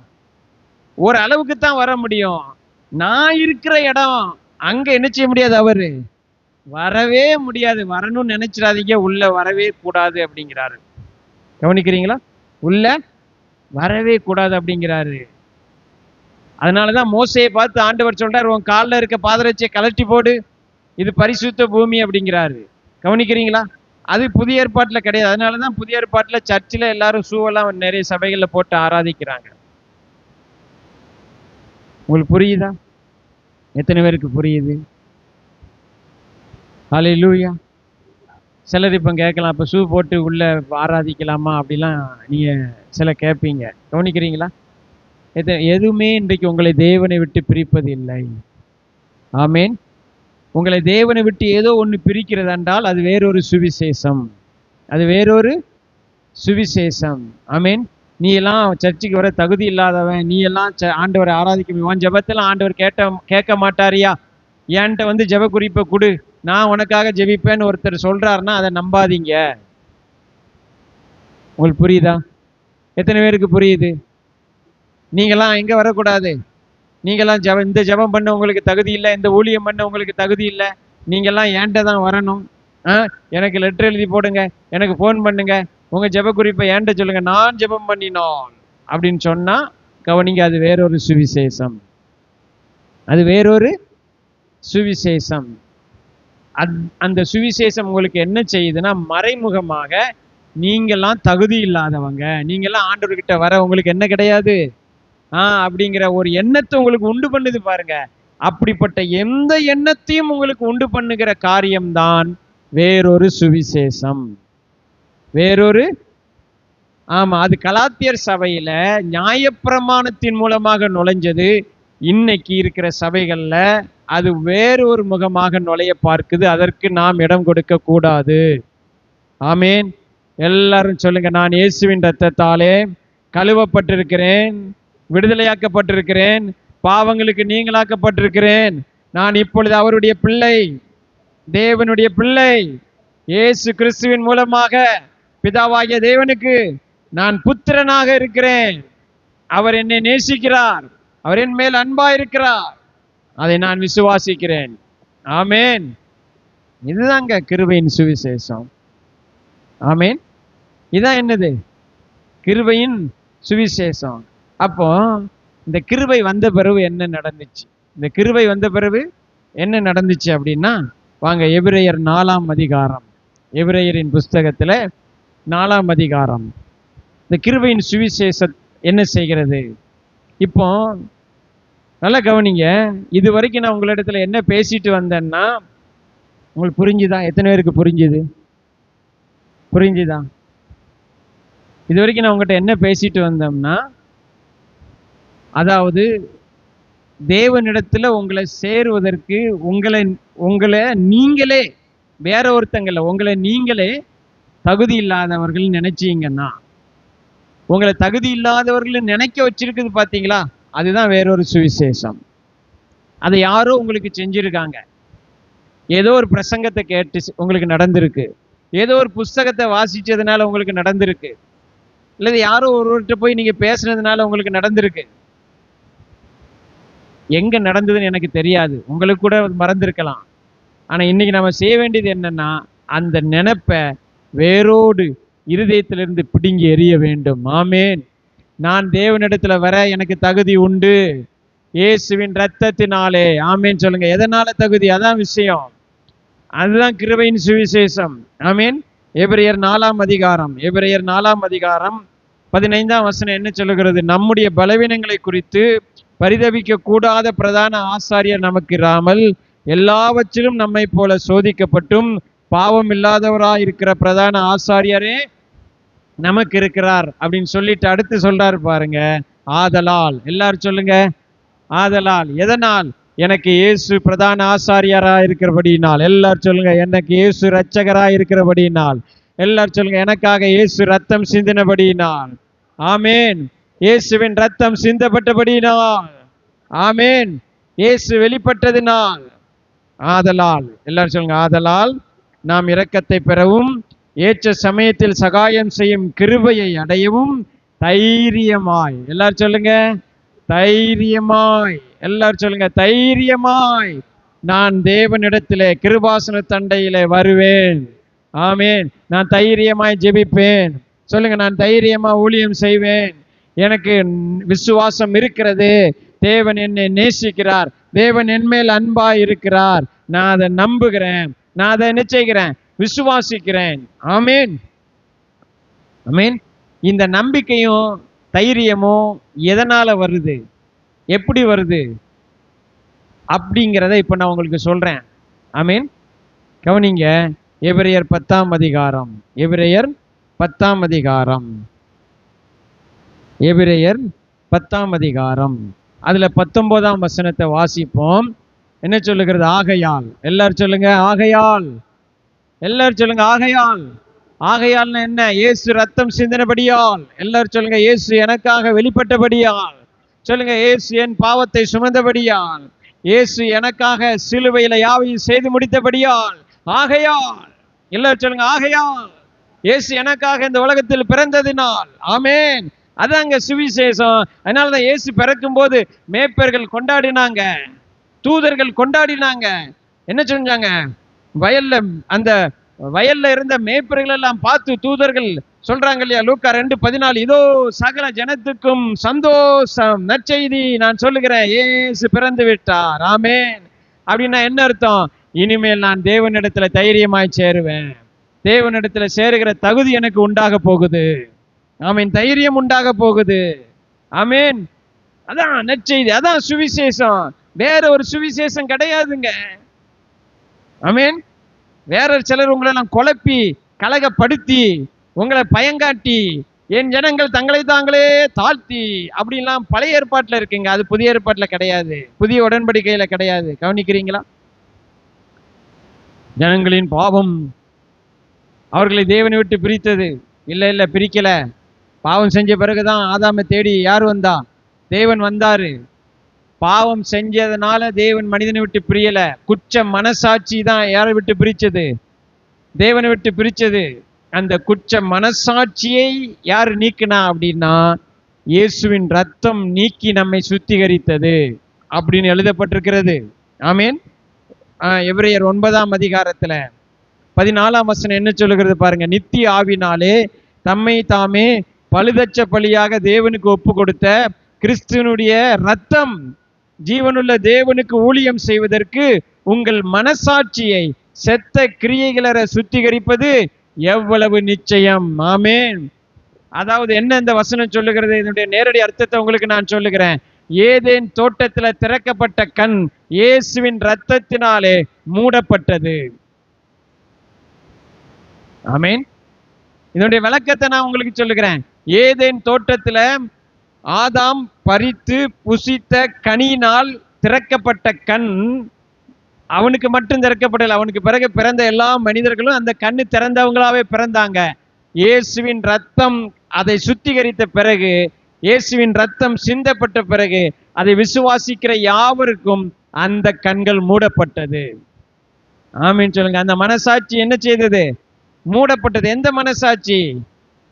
ஒரு அளவுக்கு தான் வர முடியும். நான் இருக்கிற இடம் அங்க என்ன செய்ய முடியாது, அவரு வரவே முடியாது. வரணும்னு நினைச்சிடாதீங்க, உள்ள வரவே கூடாது அப்படிங்கிறாரு. கவனிக்கிறீங்களா? உள்ள வரவே கூடாது அப்படிங்கிறாரு. அதனாலதான் மோசையை பார்த்து ஆண்டவர் சொல்றாரு, உன் காலில் இருக்க பாதரட்சியை கலட்டி போடு, இது பரிசுத்த பூமி அப்படிங்கிறாரு. கவனிக்கிறீங்களா? அது புதிய ஏற்பாட்டுல கிடையாது. அதனாலதான் புதிய ஏற்பாட்டுல சர்ச்சில் எல்லாரும் ஷூவெல்லாம் நிறைய சபைகள்ல போட்டு ஆராதிக்கிறாங்க. உங்களுக்கு புரியுதா? எத்தனை பேருக்கு புரியுது? ஹல்லேலூயா. சிலர் இப்ப கேட்கலாம், அப்ப ஷூ போட்டு உள்ள ஆராதிக்கலாமா அப்படிலாம் நீங்க சில கேட்பீங்க. கவனிக்கிறீங்களா? எதுவுமே இன்றைக்கு உங்களை தேவனை விட்டு பிரிப்பது இல்லை. ஆமேன். உங்களை தேவனை விட்டு ஏதோ ஒன்று பிரிக்கிறது என்றால் அது வேறொரு சுவிசேஷம், அது வேறொரு சுவிசேஷம். ஆமேன். நீ எல்லாம் சர்ச்சுக்கு வர தகுதி இல்லாதவன், நீ எல்லாம் ஆண்டவரை ஆராதிக்க, உன் ஜெபத்தெல்லாம் ஆண்டவர் கேட்க மாட்டாரியா, என்கிட்ட வந்து ஜெப குறிப்பை கொடு, நான் உனக்காக ஜெபிப்பேன்னு ஒருத்தர் சொல்றாருன்னா அதை நம்பாதீங்க. உங்களுக்கு புரியுதா? எத்தனை பேருக்கு புரியுது? நீங்களாம் எங்க வரக்கூடாது. நீங்களாம் இந்த ஜெபம் பண்ண உங்களுக்கு தகுதி இல்லை, இந்த ஊழியம் பண்ண உங்களுக்கு தகுதி இல்லை, நீங்கெல்லாம் ஏன்ட்ட தான் வரணும். எனக்கு லெட்டர் எழுதி போடுங்க, எனக்கு ஃபோன் பண்ணுங்க, உங்க ஜெப குறிப்பை ஏன்ட்ட சொல்லுங்க, நான் ஜெபம் பண்ணினோம் அப்படின்னு சொன்னா கவனிங்க, அது வேறொரு சுவிசேஷம், அது வேறொரு சுவிசேஷம். அந்த சுவிசேஷம் உங்களுக்கு என்ன செய்யுதுன்னா, மறைமுகமாக நீங்கெல்லாம் தகுதி இல்லாதவங்க, நீங்கெல்லாம் ஆண்டவர்கிட்ட வர உங்களுக்கு என்ன கிடையாது அப்படிங்கிற ஒரு எண்ணத்தை உங்களுக்கு உண்டு பண்ணுது பாருங்க. அப்படிப்பட்ட எந்த எண்ணத்தையும் உங்களுக்கு உண்டு பண்ணுகிற காரியம்தான் வேறொரு சுவிசேஷம். வேறொரு ஆமா, அது கலாத்தியர் சபையில நியாயப்பிரமாணத்தின் மூலமாக நுழைஞ்சது. இன்னைக்கு இருக்கிற சபைகள்ல அது வேறு ஒரு முகமாக நுழைய பார்க்குது. அதற்கு நாம் இடம் கொடுக்க கூடாது. ஆமேன். எல்லாரும் சொல்லுங்க, நான் இயேசுவின் இரத்தத்தாலே கழுவப்பட்டிருக்கிறேன், விடுதலையாக்கப்பட்டிருக்கிறேன், பாவங்களுக்கு நீங்களாக்கப்பட்டிருக்கிறேன். நான் இப்பொழுது அவருடைய பிள்ளை, தேவனுடைய பிள்ளை. இயேசு கிறிஸ்துவின் மூலமாக பிதாவாகிய தேவனுக்கு நான் புத்திரனாக இருக்கிறேன். அவர் என்னை நேசிக்கிறார், அவர் என் மேல் அன்பா இருக்கிறார். அதை நான் விசுவாசிக்கிறேன். ஆமேன். இதுதாங்க கிருபையின் சுவிசேஷம். ஆமேன். இதான் என்னது? கிருபையின் சுவிசேஷம். அப்போ இந்த கிருபை வந்த பிறகு என்ன நடந்துச்சு? இந்த கிருபை வந்த பிறகு என்ன நடந்துச்சு அப்படின்னா, வாங்க எபிரேயர் 4ஆம் அதிகாரம், எபிரேயரின் புஸ்தகத்துல 4ஆம் அதிகாரம். இந்த கிருபையின் சுவிசேஷம் என்ன செய்கிறது? இப்போ நல்லா கவனிங்க. இது வரைக்கும் நான் உங்களிடத்துல என்ன பேசிட்டு வந்தேன்னா உங்களுக்கு புரிஞ்சுதா? எத்தனை பேருக்கு புரிஞ்சுது? புரிஞ்சுதா? இது வரைக்கும் நான் உங்கள்கிட்ட என்ன பேசிட்டு வந்தோம்னா, அதாவது தேவனிடத்துல உங்களை சேருவதற்கு உங்களை நீங்களே, வேற ஒருத்தங்கள, உங்களை நீங்களே தகுதி இல்லாதவர்கள் நினைச்சீங்கன்னா, உங்களை தகுதி இல்லாதவர்கள் நினைக்க வச்சிருக்குது பாத்தீங்களா? அதுதான் வேறொரு சுவிசேஷம். அதை யாரோ உங்களுக்கு செஞ்சிருக்காங்க. ஏதோ ஒரு பிரசங்கத்தை கேட்டு உங்களுக்கு நடந்திருக்கு, ஏதோ ஒரு புஸ்தகத்தை வாசிச்சதுனால உங்களுக்கு நடந்திருக்கு, இல்லது யாரோ ஒருவர்கிட்ட போய் நீங்க பேசுனதுனால உங்களுக்கு நடந்திருக்கு. எங்க நடந்ததுன்னு எனக்கு தெரியாது, உங்களுக்கு கூட மறந்திருக்கலாம். ஆனா இன்னைக்கு நம்ம செய்ய வேண்டியது என்னன்னா, அந்த நினைப்பை வேரோடு இருதயத்திலிருந்து பிடுங்கி எறிய வேண்டும். ஆமேன். நான் தேவனிடத்துல வர எனக்கு தகுதி உண்டு, இயேசுவின் இரத்தத்தினாலே. ஆமேன் சொல்லுங்க. எதனால தகுதி? அதான் விஷயம். அதுதான் கிருபையின் சுவிசேஷம். ஆமேன். எபிரேயர் 4ஆம் அதிகாரம், எபிரேயர் 4ஆம் அதிகாரம் 15ஆம் வசனம் என்ன சொல்லுகிறது? நம்முடைய பலவீனங்களை குறித்து பரிதபிக்க கூடாத பிரதான ஆசாரியர் நமக்கு இராமல் எல்லாவற்றிலும் நம்மை போல சோதிக்கப்பட்டும் பாவம் இல்லாதவராய் இருக்கிற பிரதான ஆசாரியரே நமக்கு இருக்கிறார் அப்படின்னு சொல்லிட்டு அடுத்து சொல்றாரு பாருங்க, ஆதலால். எல்லாரும் சொல்லுங்க, ஆதலால். எதனால்? எனக்கு இயேசு பிரதான ஆசாரியரா இருக்கிறபடியினால். எல்லாரும் சொல்லுங்க, எனக்கு இயேசு இரட்சகரா இருக்கிறபடியினால். எல்லாரும் சொல்லுங்க, எனக்காக இயேசு ரத்தம் சிந்தினபடியினால். ஆமேன். இயேசுவின் ரத்தம் சிந்தப்பட்டபடியினால். ஆமேன். இயேசு வெளிப்பட்டதினால். ஆதலால். எல்லாரும் சொல்லுங்க, ஆதலால் நாம் இரக்கத்தை பெறவும் ஏற்ற சமயத்தில் சகாயம் செய்யும் கிருபையை அடையவும் தைரியமாய். எல்லாரும் சொல்லுங்க, தைரியமாய். எல்லாரும் சொல்லுங்க, தைரியமாய் நான் தேவனிடத்திலே கிருபாசன தண்டையிலே வருவேன். ஆமேன். நான் தைரியமாய் ஜெபிப்பேன். சொல்லுங்க, நான் தைரியமா ஊழியம் செய்வேன். எனக்கு விசுவாசம் இருக்கிறது, தேவன் என்னை நேசிக்கிறார், தேவன் என் மேல் அன்பா இருக்கிறார், நான் அதை நம்புகிறேன், நான் அதை என்ன செய்கிறேன்? விசுவாசிக்கிறேன். ஆமேன். ஆமேன். இந்த நம்பிக்கையும் தைரியமும் எதனால வருது, எப்படி வருது அப்படிங்கிறத இப்ப நான் உங்களுக்கு சொல்றேன். ஆமேன். கவனிங்க. எபிரேயர் 10ஆம் அதிகாரம், எபிரேயர் 10ஆம் அதிகாரம், எபிரேயர் 10ஆம் அதிகாரம், அதுல 19ஆம் வசனத்தை வாசிப்போம். என்ன சொல்லுகிறது? ஆகையால். எல்லாரும் சொல்லுங்க, ஆகையால். எல்லாரும் சொல்லுங்க, ஆகையால். ஆகையால்னா என்ன? இயேசு ரத்தம் சிந்தினபடியால். எல்லாரும் சொல்லுங்க, இயேசு எனக்காக வெளிப்பட்டபடியால். சொல்லுங்க, இயேசு என் பாவத்தை சுமந்தபடியால். இயேசு எனக்காக சிலுவையில யாவையும் செய்து முடித்தபடியால். ஆகையால். எல்லாரும் சொல்லுங்க, ஆகையால். இயேசு எனக்காக இந்த உலகத்தில் பிறந்ததினால். ஆமேன். அதாங்க சுவிசேஷம். அதனாலதான் இயேசு பிறக்கும் போது மேய்ப்பர்கள் கொண்டாடினாங்க, தூதர்கள் கொண்டாடினாங்க. என்ன செஞ்சாங்க? வயல்ல, அந்த வயல்ல இருந்த மேய்ப்பர்கள் எல்லாம் பார்த்து தூதர்கள் சொல்றாங்க இல்லையா, லூக்கா 2:14, இதோ சகல ஜனத்துக்கும் சந்தோஷம், நற்செய்தி நான் சொல்லுகிறேன், இயேசு பிறந்து விட்டார். ஆமேன். அப்படின்னா என்ன அர்த்தம்? இனிமேல் நான் தேவனிடத்துல தைரியமாய் சேருவேன், தேவனிடத்துல சேருகிற தகுதி எனக்கு உண்டாக போகுது. ஆமேன். தைரியம் உண்டாக போகுது. ஆமேன். அதான் நற்செய்தி, அதான் சுவிசேஷம். வேற ஒரு சுவிசேஷம் கிடையாதுங்க. ஆமேன். வேற சிலர் உங்களை எல்லாம் குழப்பி கலகப்படுத்தி உங்களை பயங்காட்டி என் ஜனங்கள் தங்களை தாங்களே தாழ்த்தி அப்படின்லாம் பழைய ஏற்பாட்டுல இருக்குங்க. அது புதிய ஏற்பாட்டுல கிடையாது, புதிய உடன்படிக்கையில கிடையாது. கவனிக்கிறீங்களா? ஜனங்களின் பாவம் அவர்களை தேவனை விட்டு பிரித்தது. இல்ல பிரிக்கல. பாவம் செஞ்ச பிறகுதான் ஆதாமை தேடி யார் வந்தா? தேவன் வந்தாரு. பாவம் செஞ்சதுனால தேவன் மனிதனை விட்டு பிரியல. குற்ற மனசாட்சி தான் யாரை விட்டு பிரிச்சது? தேவனை விட்டு பிரிச்சது. அந்த குற்ற மனசாட்சியை யார் நீக்கினா அப்படின்னா, இயேசுவின் ரத்தம் நீக்கி நம்மை சுத்திகரித்தது அப்படின்னு எழுதப்பட்டிருக்கிறது. ஆமேன். எபிரேயர் 9ஆம் அதிகாரத்துல 14ஆம் வசனம் என்ன சொல்லுகிறது பாருங்க. நித்திய ஆவினாலே தம்மை தாமே பழுதற்ற பலியாக தேவனுக்கு ஒப்பு கொடுத்த கிறிஸ்துவனுடைய ரத்தம் ஜீவனுள்ள தேவனுக்கு ஊழியம் செய்வதற்கு உங்கள் மனசாட்சியை செத்த கிரியைகளை சுத்திகரிப்பது எவ்வளவு நிச்சயம். ஆமேன். அதாவது என்ன இந்த வசனம் சொல்லுகிறது? இதனுடைய நேரடி அர்த்தத்தை உங்களுக்கு நான் சொல்லுகிறேன். ஏதேன் தோட்டத்துல திறக்கப்பட்ட கண் இயேசுவின் ரத்தத்தினாலே மூடப்பட்டது. ஆமேன். இதனுடைய விளக்கத்தை நான் உங்களுக்கு சொல்லுகிறேன். ஏதேன் தோட்டத்துல ஆதாம் பறித்து புசித்த கனியினால் திறக்கப்பட்ட கண் அவனுக்கு மட்டும் திறக்கப்படல. அவனுக்கு பிறகு பிறந்த எல்லா மனிதர்களும் அந்த கண்ணு திறந்தவங்களாவே பிறந்தாங்க. இயேசுவின் ரத்தம் அதை சுத்திகரித்த பிறகு, இயேசுவின் ரத்தம் சிந்தப்பட்ட பிறகு அதை விசுவாசிக்கிற யாவருக்கும் அந்த கண்கள் மூடப்பட்டது. ஆமீன் சொல்லுங்க. அந்த மனசாட்சி என்ன செய்தது? மூடப்பட்டது. எந்த மனசாட்சி?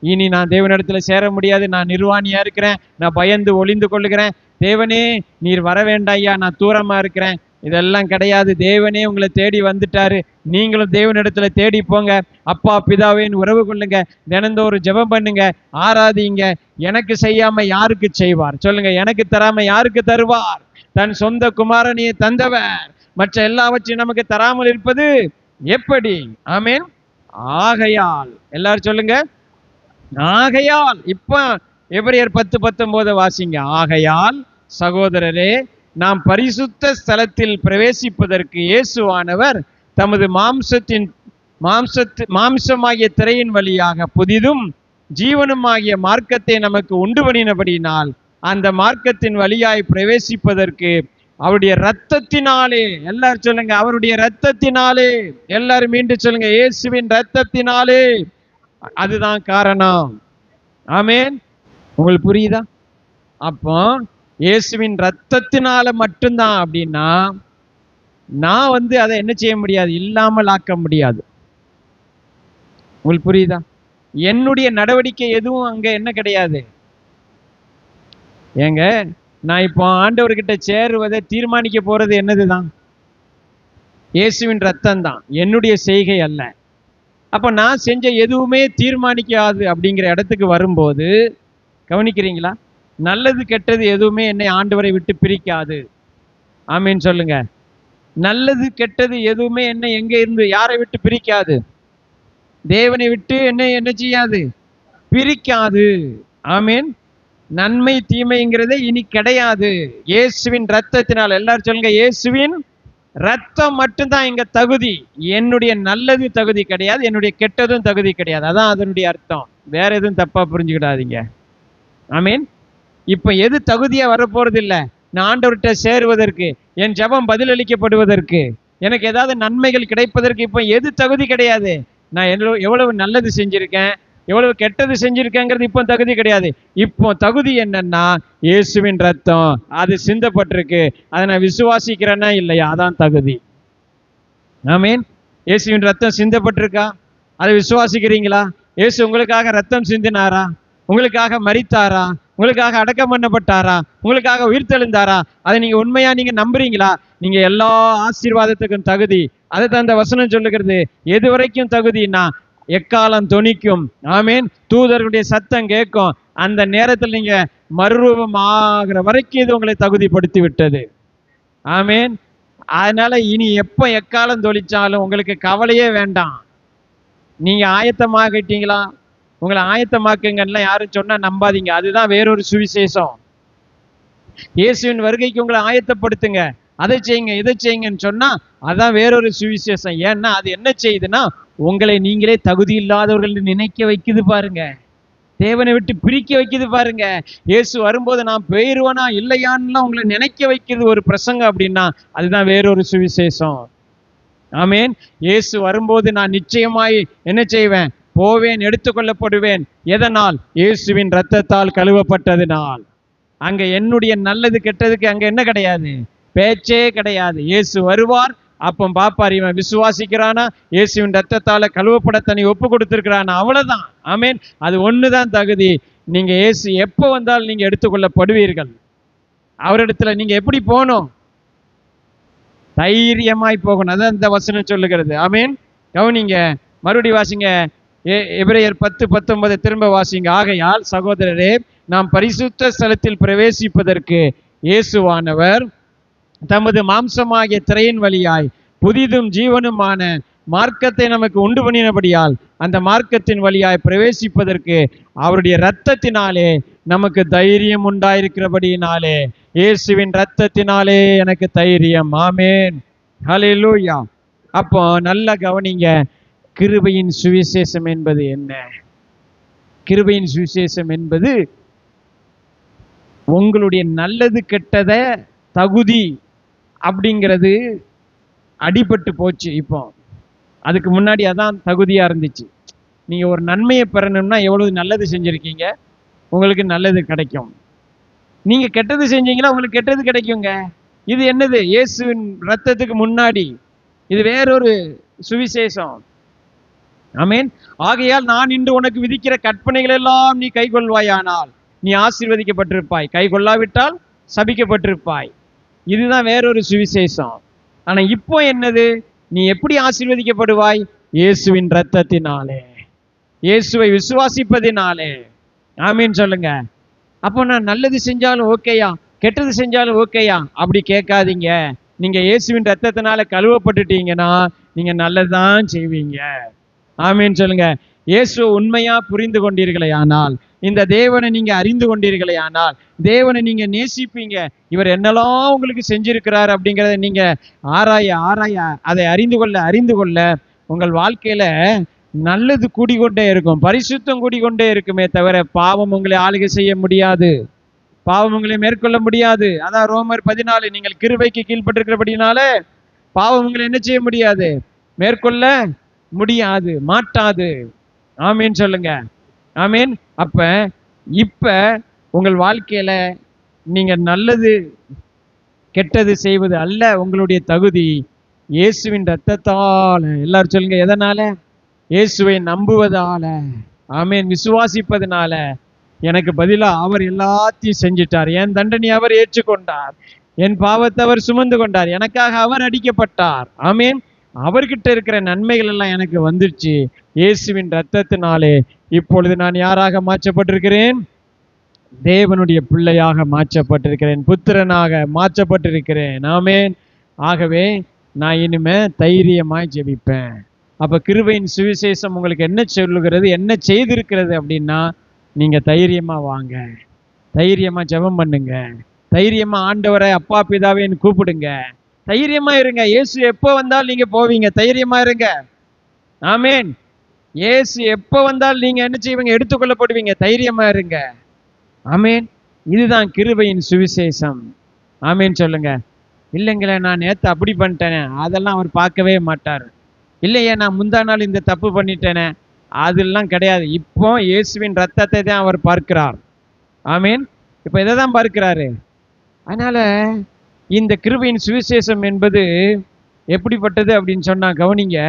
இனி நான் தேவனிடத்துல சேர முடியாது, நான் நிர்வாணியா இருக்கிறேன், நான் பயந்து ஒளிந்து கொள்ளுகிறேன், தேவனே நீர் வர வேண்டாயா, நான் தூரமா இருக்கிறேன், இதெல்லாம் கிடையாது. தேவனே உங்களை தேடி வந்துட்டாரு. நீங்களும் தேவனிடத்துல தேடி போங்க. அப்பா பிதாவேன்னு உறவு கொள்ளுங்க, தினந்தோறும் ஜெபம் பண்ணுங்க, ஆராதிங்க. எனக்கு செய்யாம யாருக்கு செய்வார் சொல்லுங்க? எனக்கு தராம யாருக்கு தருவார்? தன் சொந்த குமாரனையே தந்தவர் மற்ற எல்லாவற்றையும் நமக்கு தராமல் இருப்பது எப்படி? ஆமேன். ஆகையால், எல்லாரும் சொல்லுங்க, ஆகையால். இப்ப எபிரேயர் 10:19 வாசிங்க. ஆகையால் சகோதரரே, நாம் பரிசுத்த ஸ்தலத்தில் பிரவேசிப்பதற்கு இயேசுவானவர் தமது மாம்சமாகிய திரையின் வழியாக புதிதும் ஜீவனுமாகிய மார்க்கத்தை நமக்கு உண்டு பண்ணினபடினால் அந்த மார்க்கத்தின் வழியாய் பிரவேசிப்பதற்கு அவருடைய இரத்தத்தினாலே, எல்லாரும் சொல்லுங்க, அவருடைய இரத்தத்தினாலே. எல்லாரும் மீண்டும் சொல்லுங்க, இயேசுவின் இரத்தத்தினாலே. அதுதான் காரணம். ஆமேன். உங்களுக்கு புரியுதா? அப்போ இயேசுவின் ரத்தத்தினால மட்டும்தான் அப்படின்னா, நான் அதை என்ன செய்ய முடியாது? இல்லாமல் ஆக்க முடியாது. உங்களுக்கு புரியுதா? என்னுடைய நடவடிக்கை எதுவும் அங்க என்ன கிடையாது. ஏங்க, நான் இப்போ ஆண்டவர்கிட்ட சேருவதை தீர்மானிக்க போறது என்னதுதான்? இயேசுவின் ரத்தம் தான், என்னுடைய செய்கை அல்ல. அப்ப நான் செஞ்ச எதுவுமே தீர்மானிக்காது அப்படிங்கிற இடத்துக்கு வரும்போது, கவனிக்கிறீங்களா? நல்லது கெட்டது எதுவுமே என்னை ஆண்டவரை விட்டு பிரிக்காது. ஆமீன் சொல்லுங்க. நல்லது கெட்டது எதுவுமே என்னை எங்க இருந்து யாரை விட்டு பிரிக்காது? தேவனை விட்டு என்ன செய்யாது? பிரிக்காது. ஆமீன். நன்மை தீமைங்கிறதே இனி கிடையாது. இயேசுவின் ரத்தத்தினால். எல்லாரும் சொல்லுங்க, இயேசுவின் ரத்தம் மட்டும்தான் இங்க தகுதி. என்னுடைய நல்லது தகுதி கிடையாது, என்னுடைய கெட்டதும் தகுதி கிடையாது. அதான் அதனுடைய அர்த்தம். வேற எதுவும் தப்பா புரிஞ்சுக்கிடாதீங்க. ஆமீன். இப்ப எது தகுதியா வரப்போறது இல்லை. நான் ஆண்டவர்கிட்ட சேருவதற்கு, என் ஜெபம் பதிலளிக்கப்படுவதற்கு, எனக்கு ஏதாவது நன்மைகள் கிடைப்பதற்கு இப்ப எது தகுதி கிடையாது. நான் எவ்வளவு நல்லது செஞ்சிருக்கேன், எவ்வளவு கெட்டது செஞ்சிருக்கேங்கிறது இப்போ தகுதி கிடையாது. இப்போ தகுதி என்னன்னா, இயேசுவின் ரத்தம் அது சிந்தப்பட்டிருக்கு, அதை நான் விசுவாசிக்கிறேன்னா இல்லையா, அதான் தகுதி. ஆமீன். இயேசுவின் ரத்தம் சிந்தப்பட்டிருக்கா? அதை விசுவாசிக்கிறீங்களா? இயேசு உங்களுக்காக ரத்தம் சிந்தினாரா? உங்களுக்காக மரித்தாரா? உங்களுக்காக அடக்கம் பண்ணப்பட்டாரா? உங்களுக்காக உயிர்த்தெழுந்தாரா? அதை நீங்க உண்மையா நீங்க நம்புறீங்களா? நீங்க எல்லா ஆசீர்வாதத்துக்கும் தகுதி. அதை தான் அந்த வசனம் சொல்லுகிறது. எது வரைக்கும் தகுதினா, எக்காலம் தொனிக்கும். ஆமீன். தூதர்களுடைய சத்தம் கேட்கும். அந்த நேரத்தில் நீங்க மறுரூபம் ஆகிற வரைக்கும் இது உங்களை தகுதிப்படுத்தி விட்டது. ஆமீன். அதனால இனி எப்ப எக்காலம் தொழிச்சாலும் உங்களுக்கு கவலையே வேண்டாம். நீங்க ஆயத்தமாகிட்டீங்களா? உங்களை ஆயத்தமாக்குங்கன்னா யாரும் சொன்னா நம்பாதீங்க. அதுதான் வேறொரு சுவிசேஷம். இயேசுவின் வருகைக்கு உங்களை ஆயத்தப்படுத்துங்க, அதை செய்யுங்க, இதை செய்யுங்கன்னு சொன்னா அதான் வேறொரு சுவிசேஷம். ஏன்னா அது என்ன செய்யுதுன்னா, உங்களை நீங்களே தகுதி இல்லாதவர்கள் நினைக்க வைக்குது பாருங்க. தேவனை விட்டு பிரிக்க வைக்குது பாருங்க. இயேசு வரும்போது நான் போயிருவனா இல்லையான்லாம் உங்களை நினைக்க வைக்கிறது ஒரு பிரசங்கம் அப்படின்னா அதுதான் வேறொரு சுவிசேஷம். ஆமேன். இயேசு வரும்போது நான் நிச்சயமாய் என்ன செய்வேன்? போவேன், எடுத்துக்கொள்ளப்படுவேன். எதனால்? இயேசுவின் இரத்தத்தால் கழுவப்பட்டதினால். அங்க என்னுடைய நல்லது கெட்டதுக்கு அங்க என்ன கிடையாது, பேச்சே கிடையாது. இயேசு வருவார், அப்போ பாப்பார் இவன் விசுவாசிக்கிறானா, இயேசுவின் ரத்தத்தால கழுவப்பட தனி ஒப்பு கொடுத்திருக்கிறானா, அவ்வளவுதான். ஆமேன். அது ஒண்ணுதான் தகுதி. நீங்க இயேசு எப்போ வந்தாலும் நீங்க எடுத்துக்கொள்ளப்படுவீர்கள். அவரிடத்துல நீங்க எப்படி போகணும்? தைரியமாய் போகணும். அதான் இந்த வசனம் சொல்லுகிறது. ஆமேன். கவனிங்க, மறுபடி வாசிங்க. எபிரேயர் 10:19 திரும்ப வாசிங்க. ஆகையால் சகோதரரே, நாம் பரிசுத்த ஸ்தலத்தில் பிரவேசிப்பதற்கு இயேசுவானவர் தமது மாம்சமாகிய திரையின் வழியாய் புதிதும் ஜீவனுமான மார்க்கத்தை நமக்கு உண்டு பண்ணினபடியால் அந்த மார்க்கத்தின் வழியாய் பிரவேசிப்பதற்கு அவருடைய இரத்தத்தினாலே நமக்கு தைரியம் உண்டாயிருக்கிறபடியினாலே, இயேசுவின் இரத்தத்தினாலே எனக்கு தைரியம். ஆமேன். ஹல்லேலூயா. அப்போ நல்ல கவனிங்க, கிருபையின் சுவிசேஷம் என்பது என்ன? கிருபையின் சுவிசேஷம் என்பது உங்களுடைய நல்லது கெட்டத தகுதி அப்படிங்கிறது அடிபட்டு போச்சு. இப்போ அதுக்கு முன்னாடி அதான் தகுதியா இருந்துச்சு. நீங்க ஒரு நன்மையை பெறணும்னா எவ்வளவு நல்லது செஞ்சிருக்கீங்க, உங்களுக்கு நல்லது கிடைக்கும். நீங்க கெட்டது செஞ்சீங்கன்னா உங்களுக்கு கெட்டது கிடைக்குங்க. இது என்னது? இயேசுவின் ரத்தத்துக்கு முன்னாடி இது வேறொரு சுவிசேஷம். ஆமேன். ஆகையால் நான் இன்று உனக்கு விதிக்கிற கற்பனைகள் எல்லாம் நீ கை கொள்வாயானால் நீ ஆசீர்வதிக்கப்பட்டிருப்பாய், கை கொள்ளாவிட்டால் சபிக்கப்பட்டிருப்பாய். இதுதான் வேறொரு சுவிசேஷம். ஆனா இப்போ என்னது? நீ எப்படி ஆசீர்வதிக்கப்படுவாய்? இயேசுவின் ரத்தத்தினாலே, இயேசுவை விசுவாசிப்பதினாலே. ஆமீன் சொல்லுங்க. அப்போ நான் நல்லது செஞ்சாலும் ஓகேயா, கெட்டது செஞ்சாலும் ஓகேயா அப்படி கேட்காதீங்க. நீங்க இயேசுவின் ரத்தத்தினால கழுவப்பட்டுட்டீங்கன்னா நீங்க நல்லதுதான் செய்வீங்க. ஆமீன் சொல்லுங்க. இயேசு உண்மையா புரிந்து கொண்டீர்களே ஆனால், இந்த தேவனை நீங்க அறிந்து கொண்டீர்களே ஆனால், தேவனை நீங்க நேசிப்பீங்க. இவர் என்னெல்லாம் உங்களுக்கு செஞ்சிருக்கிறார் அப்படிங்கிறத நீங்க ஆராய அதை அறிந்து கொள்ள உங்கள் வாழ்க்கையில நல்லது கூடிக்கொண்டே இருக்கும், பரிசுத்தம் கூடிக்கொண்டே இருக்குமே தவிர பாவம் உங்களை ஆளுகை செய்ய முடியாது, பாவம் உங்களை மேற்கொள்ள முடியாது. அதான் ரோமர் 14, நீங்கள் கிருபைக்கு கீழ்பட்டிருக்கிறபடினால பாவம் உங்களை என்ன செய்ய முடியாது, மேற்கொள்ள முடியாது, மாட்டாது. ஆமீன் சொல்லுங்க. ஆமீன். அப்ப இப்ப உங்கள் வாழ்க்கையில நீங்க நல்லது கெட்டது செய்வது அல்ல உங்களுடைய தகுதி, இயேசுவின் ரத்தத்தால. எல்லாரும் சொல்லுங்க, எதனால? இயேசுவை நம்புவதால. ஆமீன். விசுவாசிப்பதனால. எனக்கு பதிலா அவர் எல்லாத்தையும் செஞ்சிட்டார். என் தண்டனை அவர் ஏற்றுக்கொண்டார், என் பாவத்தை அவர் சுமந்து கொண்டார், எனக்காக அவர் அடிக்கப்பட்டார். ஆமீன். அவர்கிட்ட இருக்கிற நன்மைகள் எல்லாம் எனக்கு வந்துருச்சு. இயேசுவின் ரத்தத்தினாலே இப்பொழுது நான் யாராக மாற்றப்பட்டிருக்கிறேன்? தேவனுடைய பிள்ளையாக மாற்றப்பட்டிருக்கிறேன், புத்திரனாக மாற்றப்பட்டிருக்கிறேன். ஆமேன். ஆகவே நான் இனிமே தைரியமாய் ஜெபிப்பேன். அப்ப கிருபையின் சுவிசேஷம் உங்களுக்கு என்ன சொல்லுகிறது, என்ன செய்திருக்கிறது அப்படின்னா, நீங்க தைரியமா வாங்க, தைரியமா ஜெபம் பண்ணுங்க, தைரியமா ஆண்டவரை அப்பா பிதாவேன்னு கூப்பிடுங்க, தைரியமா இருங்க. இயேசு எப்போ வந்தால் நீங்க போவீங்க, தைரியமா இருங்க. ஆமேன். இயேசு எப்போ வந்தால் நீங்க என்ன செய்வீங்க, எடுத்துக்கொள்ளப்படுவீங்க, தைரியமா இருங்க. ஆமேன். இதுதான் கிருபையின் சுவிசேஷம். ஆமேன் சொல்லுங்க. இல்லைங்களே, நான் நேற்று அப்படி பண்ணிட்டேனே, அதெல்லாம் அவர் பார்க்கவே மாட்டார். இல்லையே, நான் முந்தா நாள் இந்த தப்பு பண்ணிட்டேனே, அதெல்லாம் கிடையாது. இப்போ இயேசுவின் ரத்தத்தை தான் அவர் பார்க்கிறார். ஆமேன். இப்போ இதை தான் பார்க்கிறாரு. அதனால இந்த கிருபையின் சுவிசேஷம் என்பது எப்படிப்பட்டது அப்படின்னு சொன்னா கவனிங்க,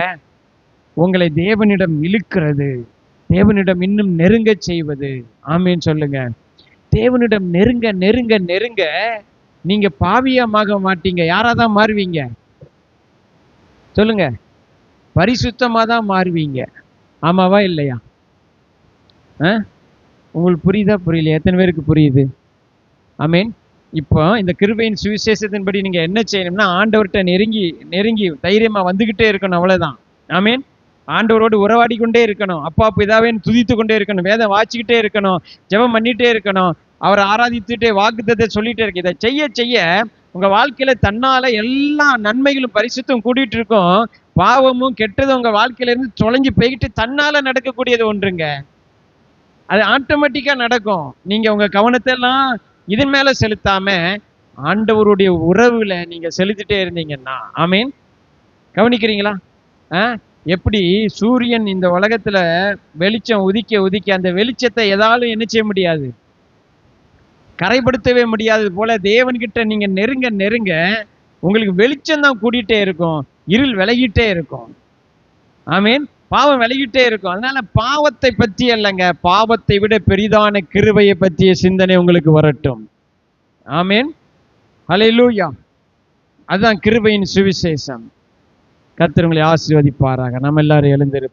உங்களை தேவனிடம் இழுக்கிறது, தேவனிடம் இன்னும் நெருங்க செய்வது. ஆமேன் சொல்லுங்க. தேவனிடம் நெருங்க நெருங்க நெருங்க நீங்க பாவியமாக மாட்டீங்க, யாராதான் மாறுவீங்க சொல்லுங்க? பரிசுத்தமா தான் மாறுவீங்க. ஆமாவா இல்லையா? உங்களுக்கு புரியுதா புரியலையா? எத்தனை பேருக்கு புரியுது? ஆமேன். இப்போ இந்த கிருபையின் சுவிசேஷத்தின்படி நீங்க என்ன செய்யணும்னா, ஆண்டவர்கிட்ட நெருங்கி நெருங்கி தைரியமா வந்துகிட்டே இருக்கணும், அவ்வளவுதான். ஆமேன். ஆண்டவரோடு உறவாடி கொண்டே இருக்கணும், அப்பா பிதாவேன்னு துதித்து கொண்டே இருக்கணும், வேதம் வாசிக்கிட்டே இருக்கணும், ஜெபம் பண்ணிட்டே இருக்கணும், அவரை ஆராதித்துட்டே வாக்குத்தத்தை சொல்லிட்டே இருக்கு. இதை செய்ய செய்ய உங்க வாழ்க்கையில தன்னால எல்லா நன்மைகளும் பரிசுத்தம் கூட்டிட்டு இருக்கும், பாவமும் கெட்டதும் உங்க வாழ்க்கையில இருந்து தொலைஞ்சு போய்கிட்டு தன்னால நடக்கக்கூடியது ஒன்றுங்க. அது ஆட்டோமேட்டிக்கா நடக்கும். நீங்க உங்க கவனத்தை எல்லாம் இதன் மேல செலுத்தாம ஆண்டவருடைய உறவுல நீங்க செலுத்திட்டே இருந்தீங்கன்னா, ஆமீன். கவனிக்கிறீங்களா? எப்படி சூரியன் இந்த உலகத்துல வெளிச்சம் உதிக்க உதிக்க அந்த வெளிச்சத்தை எதாலும் என்ன செய்ய முடியாது, கரைப்படுத்தவே முடியாது போல தேவன்கிட்ட நீங்க நெருங்க நெருங்க உங்களுக்கு வெளிச்சம் தான் கூடிட்டே இருக்கும், இருள் விலகிட்டே இருக்கும். ஆமீன். பாவம் விலகிட்டே இருக்கும். அதனால பாவத்தை பற்றி அல்லங்க, பாவத்தை விட பெரிதான கிருபையை பற்றிய சிந்தனை உங்களுக்கு வரட்டும். ஆமீன். ஹல்லேலூயா. அதுதான் கிருபையின் சுவிசேஷம். கர்த்தர் உங்களை ஆசீர்வதிப்பாராக. நம்ம எல்லாரும் எழுந்திருப்போம்.